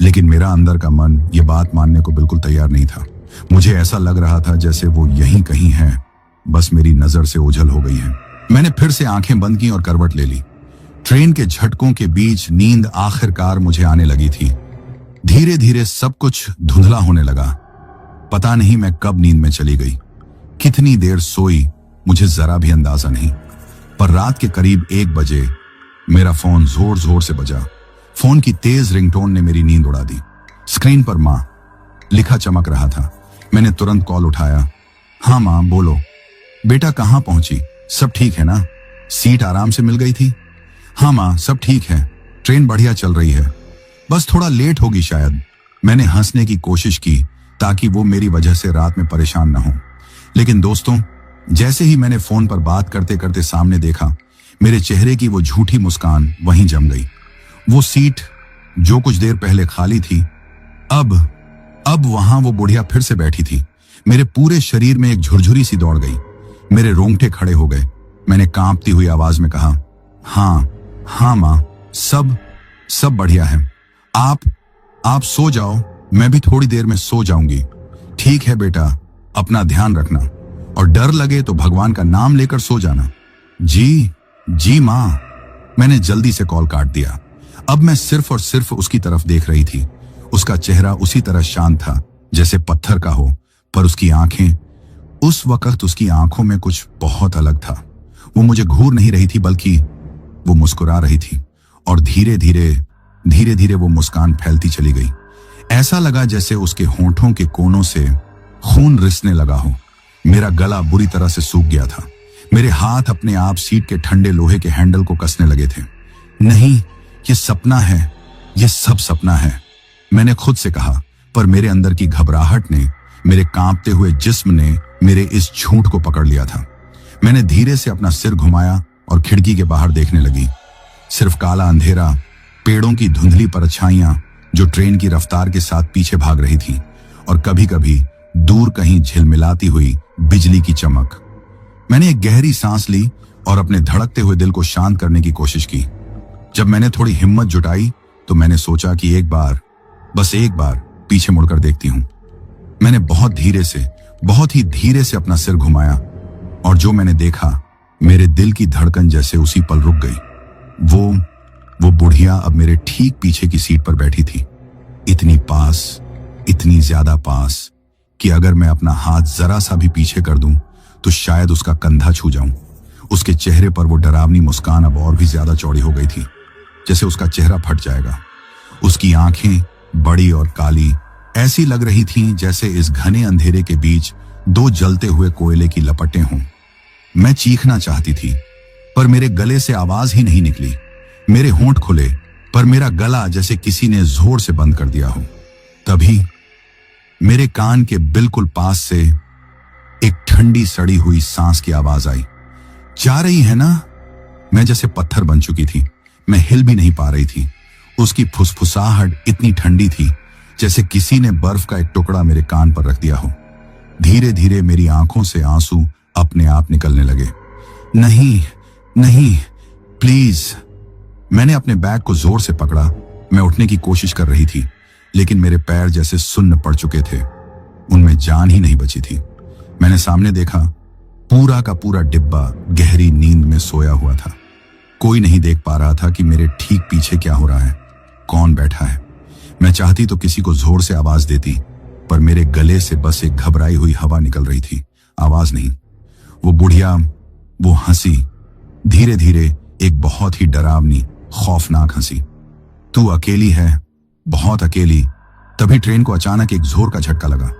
लेकिन मेरा अंदर का मन ये बात मानने को बिल्कुल तैयार नहीं था। मुझे ऐसा लग रहा था जैसे वो यहीं कहीं है, बस मेरी नजर से ओझल हो गई है। मैंने फिर से आंखें बंद की और करवट ले ली। ट्रेन के झटकों के बीच नींद आखिरकार मुझे आने लगी थी। धीरे धीरे सब कुछ धुंधला होने लगा। पता नहीं मैं कब नींद में चली गई, कितनी देर सोई मुझे जरा भी अंदाजा नहीं। पर रात के करीब 1 बजे मेरा फोन जोर जोर से बजा। फोन की तेज रिंगटोन ने मेरी नींद उड़ा दी। स्क्रीन पर माँ लिखा चमक रहा था। मैंने तुरंत कॉल उठाया। हाँ माँ, बोलो। बेटा कहाँ पहुंची? सब ठीक है ना? सीट आराम से मिल गई थी? हाँ माँ, सब ठीक है, ट्रेन बढ़िया चल रही है, बस थोड़ा लेट होगी शायद। मैंने हंसने की कोशिश की ताकि वो मेरी वजह से रात में परेशान न हो। लेकिन दोस्तों, जैसे ही मैंने फोन पर बात करते करते सामने देखा, मेरे चेहरे की वो झूठी मुस्कान वहीं जम गई। वो सीट जो कुछ देर पहले खाली थी, अब वहां वो बुढ़िया फिर से बैठी थी। मेरे पूरे शरीर में एक झुरझुरी सी दौड़ गई। मेरे रोंगटे खड़े हो गए। मैंने कांपती हुई आवाज में कहा, हाँ माँ, सब बढ़िया है। आप सो जाओ, मैं भी थोड़ी देर में सो जाऊंगी। ठीक है बेटा, अपना ध्यान रखना, और डर लगे तो भगवान का नाम लेकर सो जाना। जी माँ। मैंने जल्दी से कॉल काट दिया। अब मैं सिर्फ और सिर्फ उसकी तरफ देख रही थी। उसका चेहरा उसी तरह शांत था जैसे पत्थर का हो, पर उसकी आंखें, उस वक्त उसकी आंखों में कुछ बहुत अलग था। वो मुझे घूर नहीं रही थी, बल्कि वो मुस्कुरा रही थी। और धीरे धीरे वो मुस्कान फैलती चली गई। ऐसा लगा जैसे उसके होंठों के कोनों से खून रिसने लगा हो। मेरा गला बुरी तरह से सूख गया था। मेरे हाथ अपने आप सीट के ठंडे लोहे के हैंडल को कसने लगे थे। नहीं, ये सपना है, ये सब सपना है, मैंने खुद से कहा। पर मेरे अंदर की घबराहट ने, मेरे कांपते हुए जिस्म ने मेरे इस झूठ को पकड़ लिया था। मैंने धीरे से अपना सिर घुमाया और खिड़की के बाहर देखने लगी। सिर्फ काला अंधेरा, पेड़ों की धुंधली परछाइयां जो ट्रेन की रफ्तार के साथ पीछे भाग रही थी, और कभी कभी दूर कहीं झिलमिलाती हुई बिजली की चमक। मैंने एक गहरी सांस ली और अपने धड़कते हुए दिल को शांत करने की कोशिश की। जब मैंने थोड़ी हिम्मत जुटाई तो मैंने सोचा कि बस एक बार पीछे मुड़कर देखती हूं। मैंने बहुत ही धीरे से अपना सिर घुमाया, और जो मैंने देखा, मेरे दिल की धड़कन जैसे उसी पल रुक गई। वो बुढ़िया अब मेरे ठीक पीछे की सीट पर बैठी थी। इतनी पास, इतनी ज्यादा पास कि अगर मैं अपना हाथ जरा सा भी पीछे कर दूं तो शायद उसका कंधा छू जाऊं। उसके चेहरे पर वो डरावनी मुस्कान अब और भी ज्यादा चौड़ी हो गई थी, जैसे उसका चेहरा फट जाएगा। उसकी आंखें बड़ी और काली ऐसी लग रही थीं जैसे इस घने अंधेरे के बीच 2 जलते हुए कोयले की लपटें हों। मैं चीखना चाहती थी, पर मेरे गले से आवाज ही नहीं निकली। मेरे होंठ खुले, पर मेरा गला जैसे किसी ने जोर से बंद कर दिया हो। तभी मेरे कान के बिल्कुल पास से एक ठंडी सड़ी हुई सांस की आवाज आई। जा रही है ना? मैं जैसे पत्थर बन चुकी थी। मैं हिल भी नहीं पा रही थी। उसकी फुसफुसाहट इतनी ठंडी थी जैसे किसी ने बर्फ का एक टुकड़ा मेरे कान पर रख दिया हो। धीरे धीरे मेरी आंखों से आंसू अपने आप निकलने लगे। नहीं, प्लीज। मैंने अपने बैग को जोर से पकड़ा। मैं उठने की कोशिश कर रही थी, लेकिन मेरे पैर जैसे सुन्न पड़ चुके थे। उनमें जान ही नहीं बची थी। मैंने सामने देखा, पूरा का पूरा डिब्बा गहरी नींद में सोया हुआ था। कोई नहीं देख पा रहा था कि मेरे ठीक पीछे क्या हो रहा है, कौन बैठा है। मैं चाहती तो किसी को जोर से आवाज देती, पर मेरे गले से बस एक घबराई हुई हवा निकल रही थी, आवाज नहीं। वो बुढ़िया, वो हंसी, धीरे धीरे एक बहुत ही डरावनी, खौफनाक हंसी। तू अकेली है, बहुत अकेली। तभी ट्रेन को अचानक एक जोर का झटका लगा।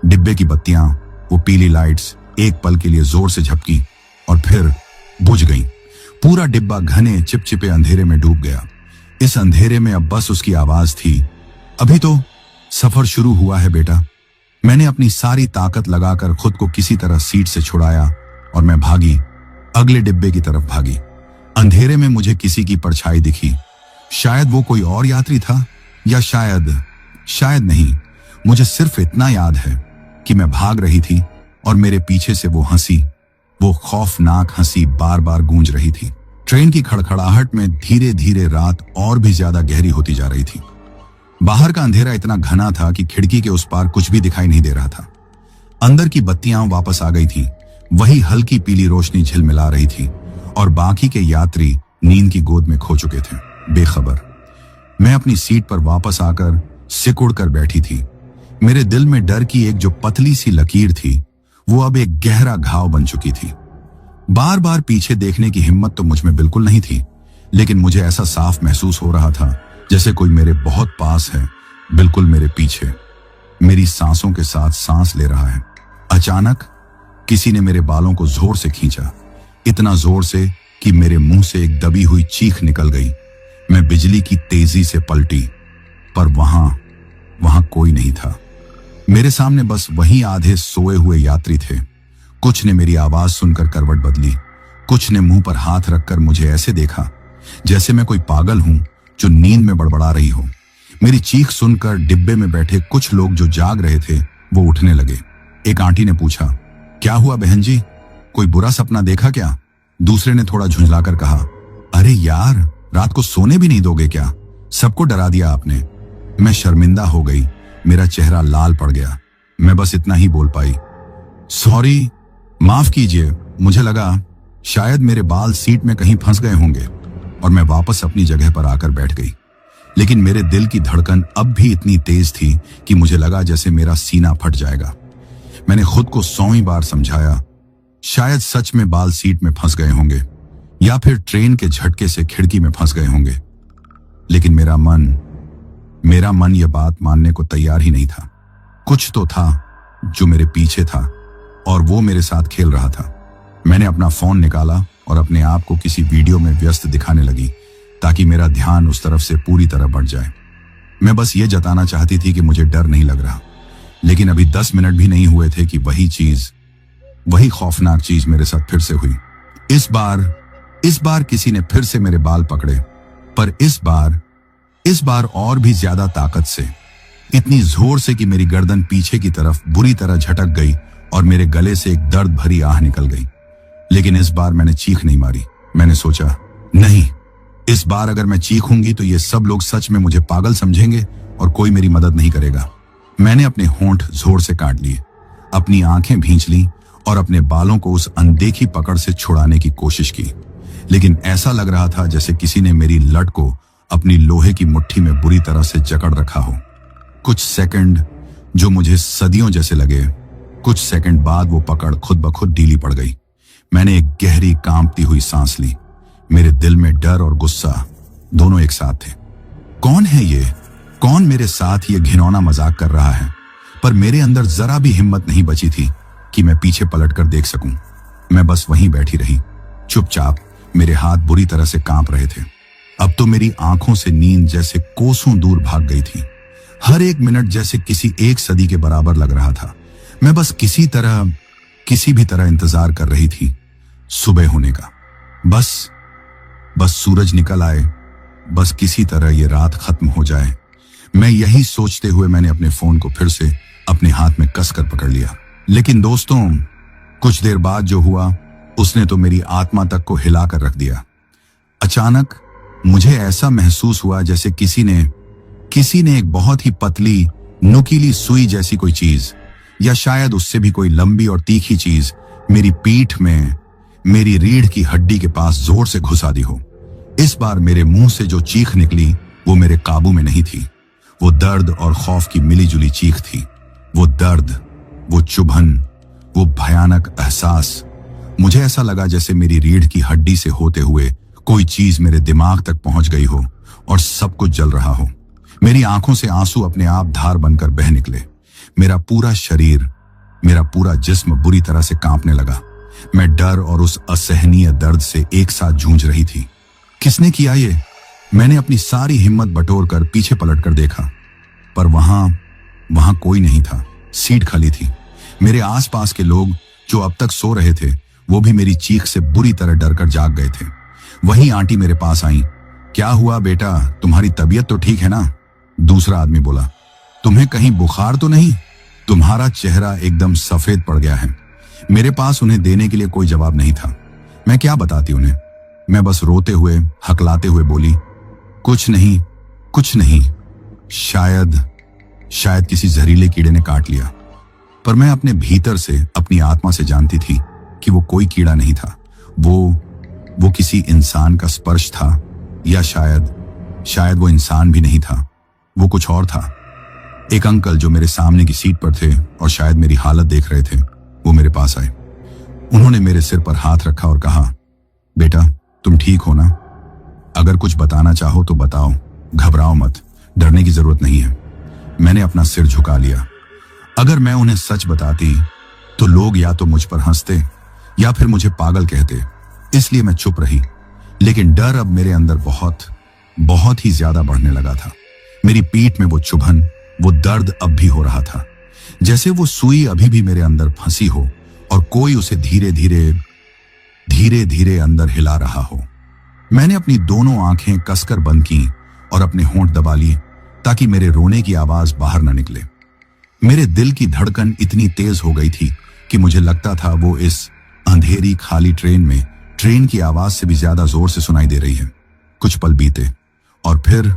डिब्बे की बत्तियां, वो पीली लाइट्स एक पल के लिए जोर से झपकी और फिर बुझ गईं। पूरा डिब्बा घने चिपचिपे अंधेरे में डूब गया। इस अंधेरे में अब बस उसकी आवाज थी, अभी तो सफर शुरू हुआ है बेटा। मैंने अपनी सारी ताकत लगाकर खुद को किसी तरह सीट से छुड़ाया और मैं भागी, अगले डिब्बे की तरफ भागी। अंधेरे में मुझे किसी की परछाई दिखी। शायद वो कोई और यात्री था, या शायद नहीं। मुझे सिर्फ इतना याद है कि मैं भाग रही थी और मेरे पीछे से वो हंसी, वो खौफनाक हंसी बार बार गूंज रही थी। ट्रेन की खड़खड़ाहट में धीरे धीरे रात और भी ज्यादा गहरी होती जा रही थी। बाहर का अंधेरा इतना घना था कि खिड़की के उस पार कुछ भी दिखाई नहीं दे रहा था। अंदर की बत्तियां वापस आ गई थी, वही हल्की पीली रोशनी झिलमिला रही थी और बाकी के यात्री नींद की गोद में खो चुके थे, बेखबर। मैं अपनी सीट पर वापस आकर सिकुड़ कर बैठी थी। मेरे दिल में डर की एक जो पतली सी लकीर थी, वो अब एक गहरा घाव बन चुकी थी। बार बार पीछे देखने की हिम्मत तो मुझ में बिल्कुल नहीं थी, लेकिन मुझे ऐसा साफ महसूस हो रहा था जैसे कोई मेरे बहुत पास है, बिल्कुल मेरे पीछे, मेरी सांसों के साथ सांस ले रहा है। अचानक किसी ने मेरे बालों को जोर से खींचा, इतना जोर से कि मेरे मुंह से एक दबी हुई चीख निकल गई। मैं बिजली की तेजी से पलटी, पर वहां कोई नहीं था। मेरे सामने बस वही आधे सोए हुए यात्री थे। कुछ ने मेरी आवाज सुनकर करवट बदली, कुछ ने मुंह पर हाथ रखकर मुझे ऐसे देखा जैसे मैं कोई पागल हूं जो नींद में बड़बड़ा रही हो। मेरी चीख सुनकर डिब्बे में बैठे कुछ लोग जो जाग रहे थे वो उठने लगे। एक आंटी ने पूछा, क्या हुआ बहन जी, कोई बुरा सपना देखा क्या? दूसरे ने थोड़ा झुंझलाकर कहा, अरे यार, रात को सोने भी नहीं दोगे क्या? सबको डरा दिया आपने। मैं शर्मिंदा हो गई, मेरा चेहरा लाल पड़ गया। मैं बस इतना ही बोल पाई, सॉरी, माफ कीजिए, मुझे लगा शायद मेरे बाल सीट में कहीं फंस गए होंगे, और मैं वापस अपनी जगह पर आकर बैठ गई। लेकिन मेरे दिल की धड़कन अब भी इतनी तेज थी कि मुझे लगा जैसे मेरा सीना फट जाएगा। मैंने खुद को 100वीं बार समझाया, शायद सच में बाल सीट में फंस गए होंगे, या फिर ट्रेन के झटके से खिड़की में फंस गए होंगे। लेकिन मेरा मन यह बात मानने को तैयार ही नहीं था। कुछ तो था जो मेरे पीछे था और वो मेरे साथ खेल रहा था। मैंने अपना फोन निकाला और अपने आप को किसी वीडियो में व्यस्त दिखाने लगी ताकि मेरा ध्यान उस तरफ से पूरी तरह बढ़ जाए। मैं बस ये जताना चाहती थी कि मुझे डर नहीं लग रहा। लेकिन अभी 10 मिनट भी नहीं हुए थे कि वही खौफनाक चीज मेरे साथ फिर से हुई। इस बार किसी ने फिर से मेरे बाल पकड़े, पर इस बार और भी ज्यादा ताकत से, इतनी जोर से कि मेरी गर्दन पीछे की तरफ बुरी तरह झटक गई और मेरे गले से एक दर्द भरी आह निकल गई। लेकिन इस बार मैंने चीख नहीं मारी। मैंने सोचा, नहीं, इस बार अगर मैं चीखूंगी तो ये सब लोग सच में मुझे पागल समझेंगे और कोई मेरी मदद नहीं करेगा। मैंने अपने होंठ जोर से काट लिए, अपनी आंखें भींच ली और अपने बालों को उस अनदेखी पकड़ से छुड़ाने की कोशिश की। लेकिन ऐसा लग रहा था जैसे किसी ने मेरी लट को अपनी लोहे की मुट्ठी में बुरी तरह से जकड़ रखा हो। कुछ सेकंड जो मुझे सदियों जैसे लगे, कुछ सेकंड बाद वो पकड़ खुद ब खुद ढीली पड़ गई। मैंने एक गहरी कांपती हुई सांस ली। मेरे दिल में डर और गुस्सा दोनों एक साथ थे। कौन है ये? कौन मेरे साथ ये घिनौना मजाक कर रहा है? पर मेरे अंदर जरा भी हिम्मत नहीं बची थी कि मैं पीछे पलटकर देख सकूं। मैं बस वहीं बैठी रही, चुपचाप। मेरे हाथ बुरी तरह से कांप रहे थे। अब तो मेरी आंखों से नींद जैसे कोसों दूर भाग गई थी। हर एक मिनट जैसे किसी एक सदी के बराबर लग रहा था। मैं बस किसी भी तरह इंतजार कर रही थी सुबह होने का। बस सूरज निकल आए, बस किसी तरह ये रात खत्म हो जाए। मैं यही सोचते हुए मैंने अपने फोन को फिर से अपने हाथ में कसकर पकड़ लिया। लेकिन दोस्तों, कुछ देर बाद जो हुआ उसने तो मेरी आत्मा तक को हिलाकर रख दिया। अचानक मुझे ऐसा महसूस हुआ जैसे किसी ने एक बहुत ही पतली नुकीली सुई जैसी कोई चीज, या शायद उससे भी कोई लंबी और तीखी चीज मेरी पीठ में, मेरी रीढ़ की हड्डी के पास जोर से घुसा दी हो। इस बार मेरे मुंह से जो चीख निकली वो मेरे काबू में नहीं थी। वो दर्द और खौफ की मिलीजुली चीख थी। वो दर्द, वो चुभन, वो भयानक एहसास। मुझे ऐसा लगा जैसे मेरी रीढ़ की हड्डी से होते हुए कोई चीज मेरे दिमाग तक पहुंच गई हो और सब कुछ जल रहा हो। मेरी आंखों से आंसू अपने आप धार बनकर बह निकले। मेरा पूरा शरीर, मेरा पूरा जिस्म बुरी तरह से कांपने लगा। मैं डर और उस असहनीय दर्द से एक साथ जूझ रही थी। किसने किया ये? मैंने अपनी सारी हिम्मत बटोर कर पीछे पलटकर देखा, पर वहां कोई नहीं था। सीट खाली थी। मेरे आसपास के लोग जो अब तक सो रहे थे, वो भी मेरी चीख से बुरी तरह डरकर जाग गए थे। वहीं आंटी मेरे पास आई। क्या हुआ बेटा, तुम्हारी तबीयत तो ठीक है ना? दूसरा आदमी बोला। तुम्हें कहीं बुखार तो नहीं? तुम्हारा चेहरा एकदम सफेद पड़ गया है। मेरे पास उन्हें देने के लिए कोई जवाब नहीं था। मैं क्या बताती उन्हें? मैं बस रोते हुए, हकलाते हुए बोली, कुछ नहीं, शायद किसी जहरीले कीड़े ने काट लिया। पर मैं अपने भीतर से, अपनी आत्मा से जानती थी कि वो कोई कीड़ा नहीं था। वो किसी इंसान का स्पर्श था, या शायद वो इंसान भी नहीं था, वो कुछ और था। एक अंकल जो मेरे सामने की सीट पर थे और शायद मेरी हालत देख रहे थे, वो मेरे पास आए। उन्होंने मेरे सिर पर हाथ रखा और कहा, बेटा तुम ठीक हो ना? अगर कुछ बताना चाहो तो बताओ, घबराओ मत, डरने की जरूरत नहीं है। मैंने अपना सिर झुका लिया। अगर मैं उन्हें सच बताती तो लोग या तो मुझ पर हंसते या फिर मुझे पागल कहते, इसलिए मैं चुप रही। लेकिन डर अब मेरे अंदर बहुत ही ज्यादा बढ़ने लगा था। मेरी पीठ में वो चुभन, वो दर्द अब भी हो रहा था, जैसे वो सुई अभी भी मेरे अंदर फंसी हो और कोई उसे धीरे धीरे अंदर हिला रहा हो। मैंने अपनी दोनों आंखें कसकर बंद की और अपने होंठ दबा लिए ताकि मेरे रोने की आवाज बाहर न निकले। मेरे दिल की धड़कन इतनी तेज हो गई थी कि मुझे लगता था वो इस अंधेरी खाली ट्रेन की आवाज से भी ज्यादा जोर से सुनाई दे रही है। कुछ पल बीते और फिर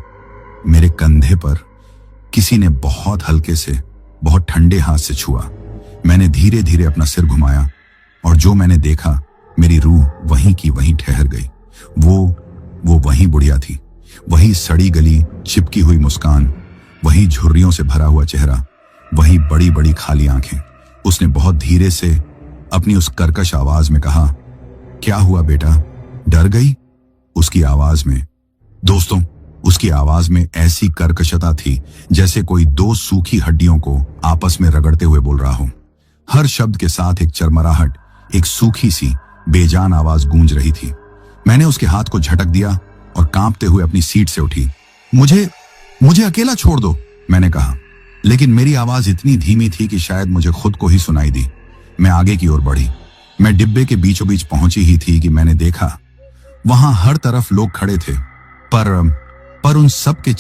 मेरे कंधे पर किसी ने बहुत हल्के से, बहुत ठंडे हाथ से छुआ। मैंने धीरे धीरे अपना सिर घुमाया और जो मैंने देखा, मेरी रूह वहीं की वहीं ठहर गई। वो वही बुढ़िया थी, वही सड़ी गली चिपकी हुई मुस्कान, वही झुर्रियों से भरा हुआ चेहरा, वही बड़ी बड़ी खाली आंखें। उसने बहुत धीरे से अपनी उस कर्कश आवाज में कहा, क्या हुआ बेटा, डर गई? उसकी आवाज में, दोस्तों, उसकी आवाज में ऐसी कर्कशता थी जैसे कोई दो सूखी हड्डियों को आपस में रगड़ते हुए बोल रहा हो। हर शब्द के साथ एक चरमराहट, एक सूखी सी बेजान आवाज गूंज रही थी। मैंने उसके हाथ को झटक दिया और कांपते हुए अपनी सीट से उठी। मुझे अकेला छोड़ दो, मैंने कहा, लेकिन मेरी आवाज इतनी धीमी थी कि शायद मुझे खुद को ही सुनाई दी। मैं आगे की ओर बढ़ी। मैं डिब्बे के बीचों बीच पहुंची ही थी कि मैंने देखा वहां हर तरफ लोग खड़े थे, पर उन सबके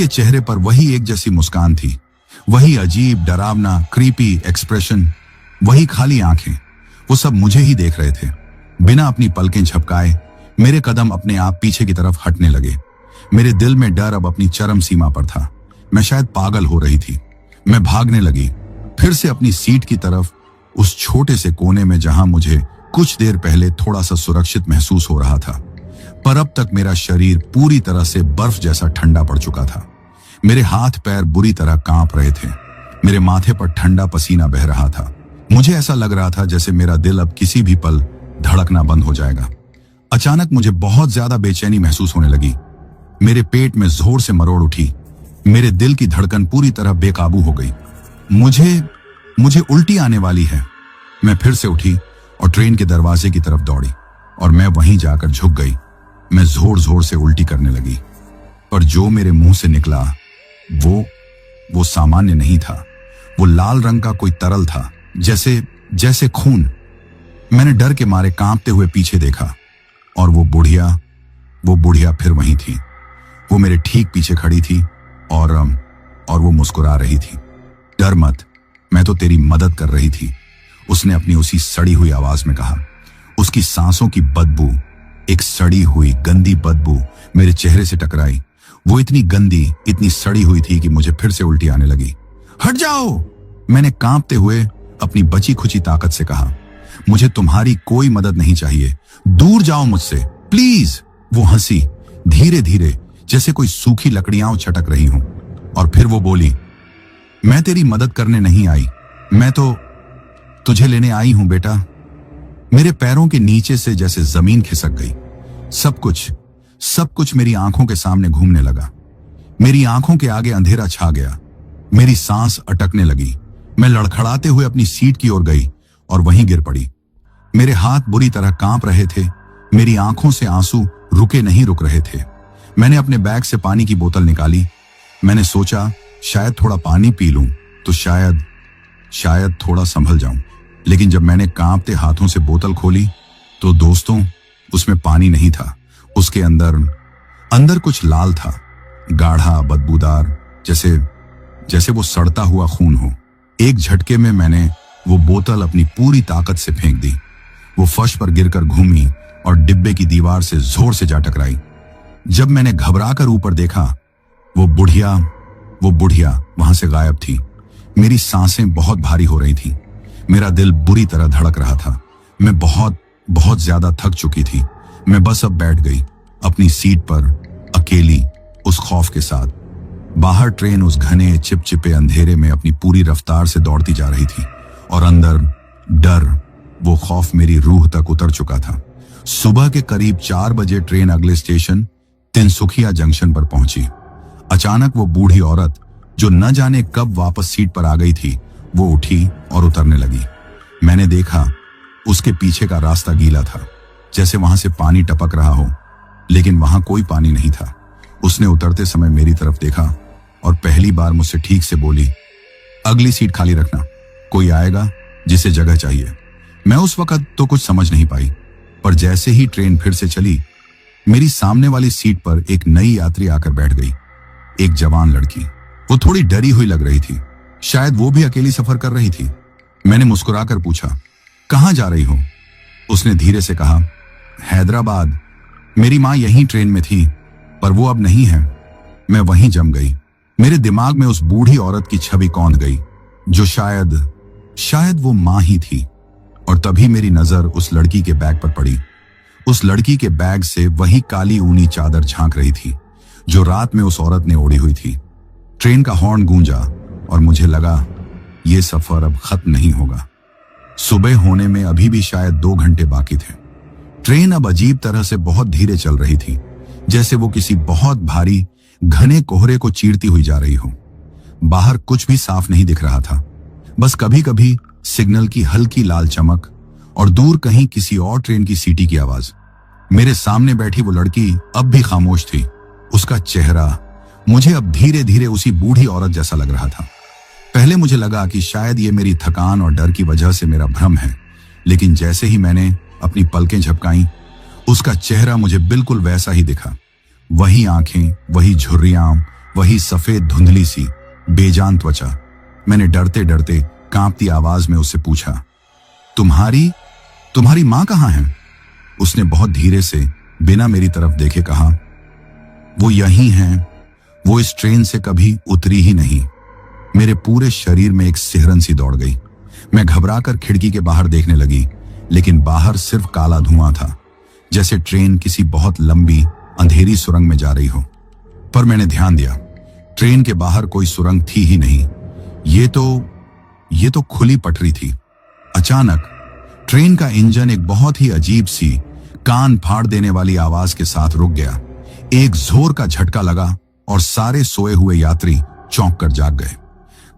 चेहरे पर वही एक जैसी मुस्कान थी, वही अजीब, डरावना, क्रीपी एक्सप्रेशन, वही खाली आंखें। वो सब मुझे ही देख रहे थे। बिना अपनी पलकें झपकाए मेरे कदम अपने आप पीछे की तरफ हटने लगे। मेरे दिल में डर अब अपनी चरम सीमा पर था। मैं शायद पागल हो रही थी। मैं भागने लगी, फिर से अपनी सीट की तरफ, उस छोटे से कोने में जहां मुझे कुछ देर पहले थोड़ा सा सुरक्षित महसूस हो रहा था। पर अब तक मेरा शरीर पूरी तरह से बर्फ जैसा ठंडा पड़ चुका था। मेरे हाथ पैर बुरी तरह कांप रहे थे। मेरे माथे पर ठंडा पसीना बह रहा था। मुझे ऐसा लग रहा था जैसे मेरा दिल अब किसी भी पल धड़कना बंद हो जाएगा। अचानक मुझे बहुत ज्यादा बेचैनी महसूस होने लगी। मेरे पेट में जोर से मरोड़ उठी। मेरे दिल की धड़कन पूरी तरह बेकाबू हो गई। मुझे उल्टी आने वाली है। मैं फिर से उठी और ट्रेन के दरवाजे की तरफ दौड़ी और मैं वहीं जाकर झुक गई। मैं जोर जोर से उल्टी करने लगी, पर जो मेरे मुंह से निकला वो सामान्य नहीं था। वो लाल रंग का कोई तरल था, जैसे खून। मैंने डर के मारे कांपते हुए पीछे देखा और वो बुढ़िया फिर वहीं थी। वो मेरे ठीक पीछे खड़ी थी और वो मुस्कुरा रही थी। डर मत, मैं तो तेरी मदद कर रही थी, उसने अपनी उसी सड़ी हुई आवाज में कहा। उसकी सांसों की बदबू, एक सड़ी हुई गंदी बदबू मेरे चेहरे से टकराई। वो इतनी गंदी, इतनी सड़ी हुई थी कि मुझे फिर से उल्टी आने लगी। हट जाओ, मैंने कांपते हुए अपनी बची खुची ताकत से कहा। मुझे तुम्हारी कोई मदद नहीं चाहिए, दूर जाओ मुझसे, प्लीज। वो हंसी, धीरे धीरे, जैसे कोई सूखी लकड़ियां छटक रही हूं। और फिर वो बोली, मैं तेरी मदद करने नहीं आई, मैं तो तुझे लेने आई हूं बेटा। मेरे पैरों के नीचे से जैसे जमीन खिसक गई। सब कुछ मेरी आंखों के सामने घूमने लगा। मेरी आंखों के आगे अंधेरा छा गया। मेरी सांस अटकने लगी। मैं लड़खड़ाते हुए अपनी सीट की ओर गई और वहीं गिर पड़ी। मेरे हाथ बुरी तरह कांप रहे थे, मेरी आंखों से आंसू रुक रहे थे। मैंने अपने बैग से पानी की बोतल निकाली। मैंने सोचा शायद थोड़ा पानी पी लूं तो शायद थोड़ा संभल जाऊं। लेकिन जब मैंने कांपते हाथों से बोतल खोली तो दोस्तों, उसमें पानी नहीं था। उसके अंदर कुछ लाल था, गाढ़ा, बदबूदार, जैसे वो सड़ता हुआ खून हो। एक झटके में मैंने वो बोतल अपनी पूरी ताकत से फेंक दी। वो फर्श पर गिरकर घूमी और डिब्बे की दीवार से जोर से जा टकराई। जब मैंने घबराकर ऊपर देखा, वो बुढ़िया वहां से गायब थी। मेरी सांसें बहुत भारी हो रही थी। मेरा दिल बुरी तरह धड़क रहा था। मैं बहुत ज्यादा थक चुकी थी। मैं बस अब बैठ गई अपनी सीट पर, अकेली, उस खौफ के साथ। बाहर ट्रेन उस घने चिपचिपे अंधेरे में अपनी पूरी रफ्तार से दौड़ती जा रही थी और अंदर डर, वो खौफ मेरी रूह तक उतर चुका था। सुबह के करीब 4 बजे ट्रेन अगले स्टेशन तिनसुखिया जंक्शन पर पहुंची। अचानक वो बूढ़ी औरत, जो न जाने कब वापस सीट पर आ गई थी, वो उठी और उतरने लगी। मैंने देखा उसके पीछे का रास्ता गीला था, जैसे वहां से पानी टपक रहा हो, लेकिन वहां कोई पानी नहीं था। उसने उतरते समय मेरी तरफ देखा और पहली बार मुझसे ठीक से बोली, अगली सीट खाली रखना, कोई आएगा जिसे जगह चाहिए। मैं उस वक्त तो कुछ समझ नहीं पाई, पर जैसे ही ट्रेन फिर से चली, मेरी सामने वाली सीट पर एक नई यात्री आकर बैठ गई। एक जवान लड़की। वो थोड़ी डरी हुई लग रही थी, शायद वो भी अकेली सफर कर रही थी। मैंने मुस्कुराकर पूछा, कहां जा रही हो? उसने धीरे से कहा, हैदराबाद। मेरी मां यहीं ट्रेन में थी, पर वो अब नहीं है। मैं वहीं जम गई। मेरे दिमाग में उस बूढ़ी औरत की छवि कौंध गई, जो शायद वो मां ही थी। और तभी मेरी नजर उस लड़की के बैग पर पड़ी। उस लड़की के बैग से वही काली ऊनी चादर झांक रही थी जो रात में उस औरत ने ओढ़ी हुई थी। ट्रेन का हॉर्न गूंजा और मुझे लगा ये सफर अब खत्म नहीं होगा। सुबह होने में अभी भी शायद 2 घंटे बाकी थे। ट्रेन अब अजीब तरह से बहुत धीरे चल रही थी, जैसे वो किसी बहुत भारी घने कोहरे को चीरती हुई जा रही हो। बाहर कुछ भी साफ नहीं दिख रहा था, बस कभी कभी सिग्नल की हल्की लाल चमक और दूर कहीं किसी और ट्रेन की सीटी की आवाज। मेरे सामने बैठी वो लड़की अब भी खामोश थी। उसका चेहरा मुझे अब धीरे धीरे उसी बूढ़ी औरत जैसा लग रहा था। पहले मुझे लगा कि शायद ये मेरी थकान और डर की वजह से मेरा भ्रम है, लेकिन जैसे ही मैंने अपनी पलकें झपकाईं, उसका चेहरा मुझे बिल्कुल वैसा ही दिखा। वही आंखें, वही झुर्रियां, वही सफेद धुंधली सी बेजान त्वचा। मैंने डरते डरते कांपती आवाज में उससे पूछा, तुम्हारी मां कहां है? उसने बहुत धीरे से बिना मेरी तरफ देखे कहा, वो यहीं हैं। वो इस ट्रेन से कभी उतरी ही नहीं। मेरे पूरे शरीर में एक सिहरन सी दौड़ गई। मैं घबराकर खिड़की के बाहर देखने लगी, लेकिन बाहर सिर्फ काला धुआं था, जैसे ट्रेन किसी बहुत लंबी अंधेरी सुरंग में जा रही हो। पर मैंने ध्यान दिया, ट्रेन के बाहर कोई सुरंग थी ही नहीं। ये तो खुली पटरी थी। अचानक ट्रेन का इंजन एक बहुत ही अजीब सी कान फाड़ देने वाली आवाज के साथ रुक गया। एक जोर का झटका लगा और सारे सोए हुए यात्री चौंक कर जाग गए।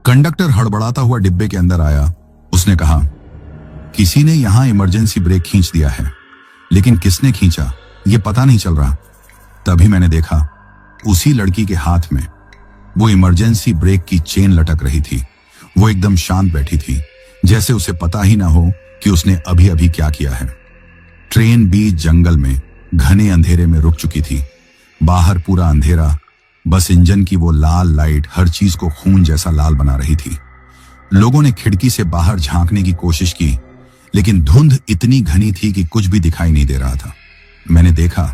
कंडक्टर हड़बड़ाता हुआ डिब्बे के अंदर आया। उसने कहा, किसी ने यहां इमरजेंसी ब्रेक खींच दिया है, लेकिन किसने खींचा ये पता नहीं चल रहा। तभी मैंने देखा उसी लड़की के हाथ में वो इमरजेंसी ब्रेक की चेन लटक रही थी। वो एकदम शांत बैठी थी, जैसे उसे पता ही ना हो कि उसने अभी अभी क्या किया है। ट्रेन बीच जंगल में घने अंधेरे में रुक चुकी थी। बाहर पूरा अंधेरा, बस इंजन की वो लाल लाइट हर चीज को खून जैसा लाल बना रही थी। लोगों ने खिड़की से बाहर झांकने की कोशिश की, लेकिन धुंध इतनी घनी थी कि कुछ भी दिखाई नहीं दे रहा था। मैंने देखा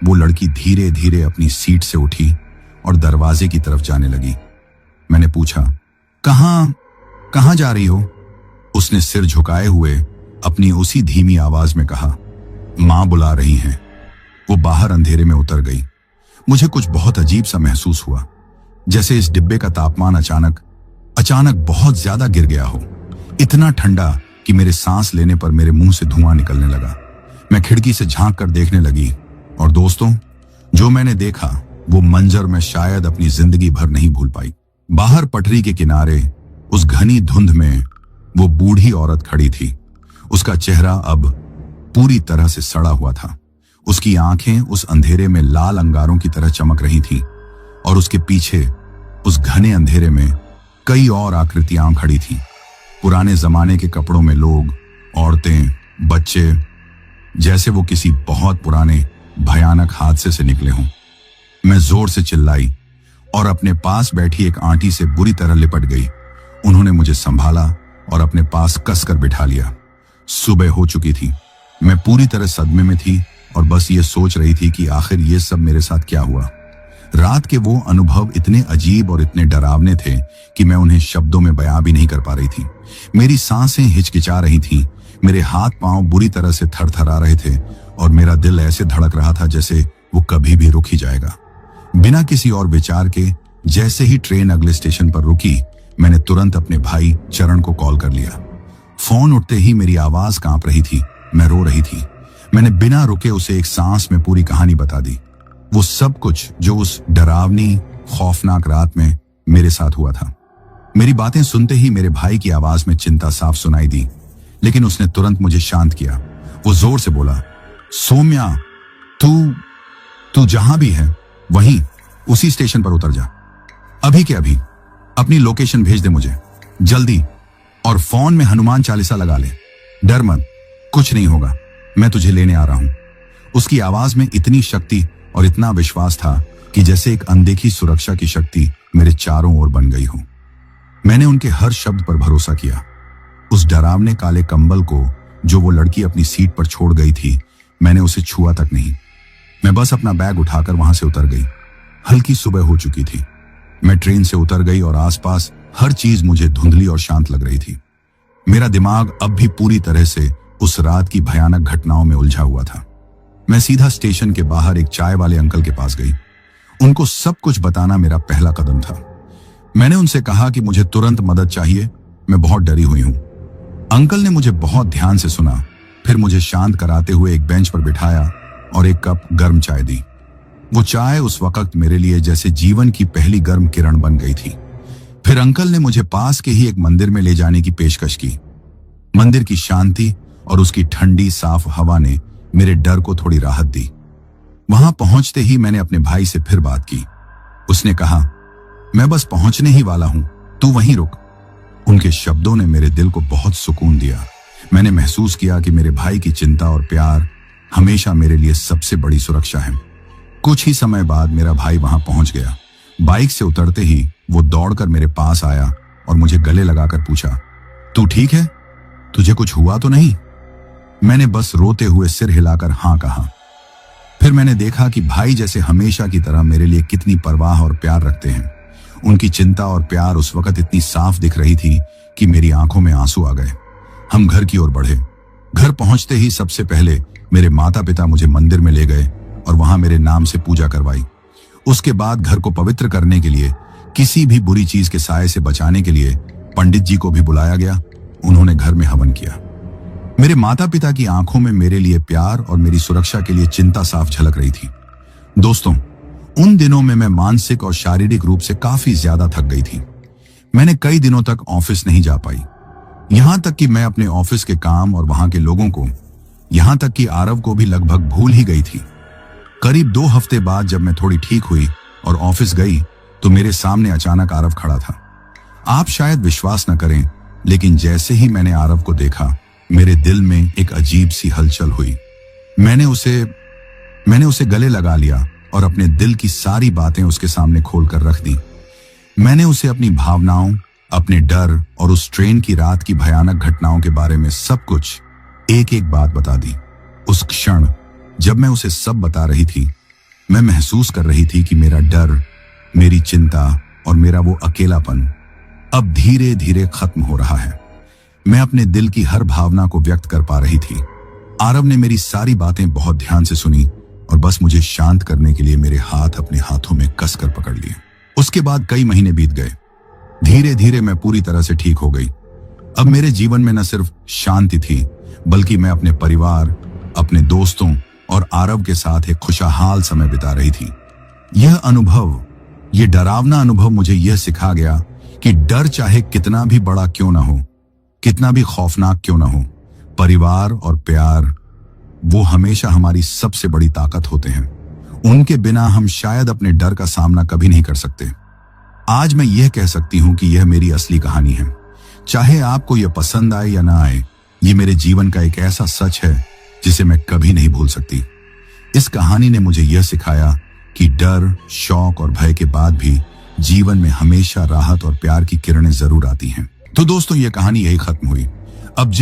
वो लड़की धीरे धीरे अपनी सीट से उठी और दरवाजे की तरफ जाने लगी। मैंने पूछा, कहां जा रही हो? उसने सिर झुकाए हुए अपनी उसी धीमी आवाज में कहा, मां बुला रही हैं। वो बाहर अंधेरे में उतर गई। मुझे कुछ बहुत अजीब सा महसूस हुआ, जैसे इस डिब्बे का तापमान अचानक बहुत ज्यादा गिर गया हो। इतना ठंडा कि मेरे सांस लेने पर मेरे मुंह से धुआं निकलने लगा। मैं खिड़की से झांक कर देखने लगी, और दोस्तों, जो मैंने देखा वो मंजर मैं शायद अपनी जिंदगी भर नहीं भूल पाई। बाहर पटरी के किनारे उस घनी धुंध में वो बूढ़ी औरत खड़ी थी। उसका चेहरा अब पूरी तरह से सड़ा हुआ था। उसकी आंखें उस अंधेरे में लाल अंगारों की तरह चमक रही थीं और उसके पीछे उस घने अंधेरे में कई और आकृतियां खड़ी थीं। पुराने जमाने के कपड़ों में लोग, औरतें, बच्चे, जैसे वो किसी बहुत पुराने भयानक हादसे से निकले हों। मैं जोर से चिल्लाई और अपने पास बैठी एक आंटी से बुरी तरह लिपट गई। उन्होंने मुझे संभाला और अपने पास कसकर बिठा लिया। सुबह हो चुकी थी। मैं पूरी तरह सदमे में थी और बस ये सोच रही थी कि आखिर ये सब मेरे साथ क्या हुआ। रात के वो अनुभव इतने अजीब और इतने डरावने थे कि मैं उन्हें शब्दों में बयां भी नहीं कर पा रही थी। मेरी सांसें हिचकिचा रही थीं, मेरे हाथ पांव बुरी तरह से थरथरा रहे थे और मेरा दिल ऐसे धड़क रहा था जैसे वो कभी भी रुक ही जाएगा। बिना किसी और विचार के जैसे ही ट्रेन अगले स्टेशन पर रुकी, मैंने तुरंत अपने भाई चरण को कॉल कर लिया। फोन उठते ही मेरी आवाज कांप रही थी, मैं रो रही थी। मैंने बिना रुके उसे एक सांस में पूरी कहानी बता दी। वो सब कुछ जो उस डरावनी, खौफनाक रात में मेरे साथ हुआ था। मेरी बातें सुनते ही मेरे भाई की आवाज में चिंता साफ सुनाई दी, लेकिन उसने तुरंत मुझे शांत किया। वो जोर से बोला, सौम्या, तू जहां भी है वहीं उसी स्टेशन पर उतर जा। अभी के अभी अपनी लोकेशन भेज दे मुझे, जल्दी, और फोन में हनुमान चालीसा लगा ले। डर मत, कुछ नहीं होगा, मैं तुझे लेने आ रहा हूं। उसकी आवाज में इतनी शक्ति और इतना विश्वास था कि जैसे एक अनदेखी सुरक्षा की शक्ति मेरे चारों ओर बन गई हो। मैंने उनके हर शब्द पर भरोसा किया। उस डरावने काले कंबल को जो वो लड़की अपनी सीट पर छोड़ गई थी, मैंने उसे छुआ तक नहीं। मैं बस अपना बैग उठाकर वहां से उतर गई। हल्की सुबह हो चुकी थी। मैं ट्रेन से उतर गई और आसपास हर चीज मुझे धुंधली और शांत लग रही थी। मेरा दिमाग अब भी पूरी तरह से उस रात की भयानक घटनाओं में उलझा हुआ था। मैं सीधा स्टेशन के बाहर एक चाय वाले अंकल के पास गई। उनको सब कुछ बताना मेरा पहला कदम था। मैंने उनसे कहा कि मुझे तुरंत मदद चाहिए, मैं बहुत डरी हुई हूं। अंकल ने मुझे बहुत ध्यान से सुना, फिर मुझे शांत कराते हुए एक बेंच पर बिठाया और एक कप गर्म चाय दी। वो चाय उस वक्त मेरे लिए जैसे जीवन की पहली गर्म किरण बन गई थी। फिर अंकल ने मुझे पास के ही एक मंदिर में ले जाने की पेशकश की। मंदिर की शांति और उसकी ठंडी साफ हवा ने मेरे डर को थोड़ी राहत दी। वहां पहुंचते ही मैंने अपने भाई से फिर बात की। उसने कहा, मैं बस पहुंचने ही वाला हूं, तू वहीं रुक। उनके शब्दों ने मेरे दिल को बहुत सुकून दिया। मैंने महसूस किया कि मेरे भाई की चिंता और प्यार हमेशा मेरे लिए सबसे बड़ी सुरक्षा है। कुछ ही समय बाद मेरा भाई वहां पहुंच गया। बाइक से उतरते ही वो दौड़कर मेरे पास आया और मुझे गले लगाकर पूछा, तू ठीक है? तुझे कुछ हुआ तो नहीं? मैंने बस रोते हुए सिर हिलाकर हां कहा। फिर मैंने देखा कि भाई जैसे हमेशा की तरह मेरे लिए कितनी परवाह और प्यार रखते हैं। उनकी चिंता और प्यार उस वक्त इतनी साफ दिख रही थी कि मेरी आंखों में आंसू आ गए। हम घर की ओर बढ़े। घर पहुंचते ही सबसे पहले मेरे माता पिता मुझे मंदिर में ले गए और वहां मेरे नाम से पूजा करवाई। उसके बाद घर को पवित्र करने के लिए, किसी भी बुरी चीज के साये से बचाने के लिए पंडित जी को भी बुलाया गया। उन्होंने घर में हवन किया। मेरे माता पिता की आंखों में मेरे लिए प्यार और मेरी सुरक्षा के लिए चिंता साफ झलक रही थी। दोस्तों, उन दिनों में मैं मानसिक और शारीरिक रूप से काफी ज्यादा थक गई थी। मैंने कई दिनों तक ऑफिस नहीं जा पाई। यहां तक कि मैं अपने ऑफिस के काम और वहां के लोगों को, यहां तक कि आरव को भी लगभग भूल ही गई थी। करीब 2 हफ्ते बाद जब मैं थोड़ी ठीक हुई और ऑफिस गई तो मेरे सामने अचानक आरव खड़ा था। आप शायद विश्वास न करें, लेकिन जैसे ही मैंने आरव को देखा, मेरे दिल में एक अजीब सी हलचल हुई। मैंने उसे गले लगा लिया और अपने दिल की सारी बातें उसके सामने खोलकर रख दी। मैंने उसे अपनी भावनाओं, अपने डर और उस ट्रेन की रात की भयानक घटनाओं के बारे में सब कुछ एक एक बात बता दी। उस क्षण जब मैं उसे सब बता रही थी, मैं महसूस कर रही थी कि मेरा डर, मेरी चिंता और मेरा वो अकेलापन अब धीरे धीरे खत्म हो रहा है। मैं अपने दिल की हर भावना को व्यक्त कर पा रही थी। आरव ने मेरी सारी बातें बहुत ध्यान से सुनी और बस मुझे शांत करने के लिए मेरे हाथ अपने हाथों में कसकर पकड़ लिए। उसके बाद कई महीने बीत गए। धीरे धीरे मैं पूरी तरह से ठीक हो गई। अब मेरे जीवन में न सिर्फ शांति थी, बल्कि मैं अपने परिवार, अपने दोस्तों और आरव के साथ एक खुशहाल समय बिता रही थी। यह डरावना अनुभव मुझे यह सिखा गया कि डर चाहे कितना भी बड़ा क्यों ना हो, कितना भी खौफनाक क्यों ना हो, परिवार और प्यार, वो हमेशा हमारी सबसे बड़ी ताकत होते हैं। उनके बिना हम शायद अपने डर का सामना कभी नहीं कर सकते। आज मैं यह कह सकती हूं कि यह मेरी असली कहानी है। चाहे आपको यह पसंद आए या ना आए, ये मेरे जीवन का एक ऐसा सच है जिसे मैं कभी नहीं भूल सकती। इस कहानी ने मुझे यह सिखाया कि डर, शौक और भय के बाद भी जीवन में हमेशा राहत और प्यार की किरणें जरूर आती हैं। तो दोस्तों, यह कहानी यही खत्म हुई। अब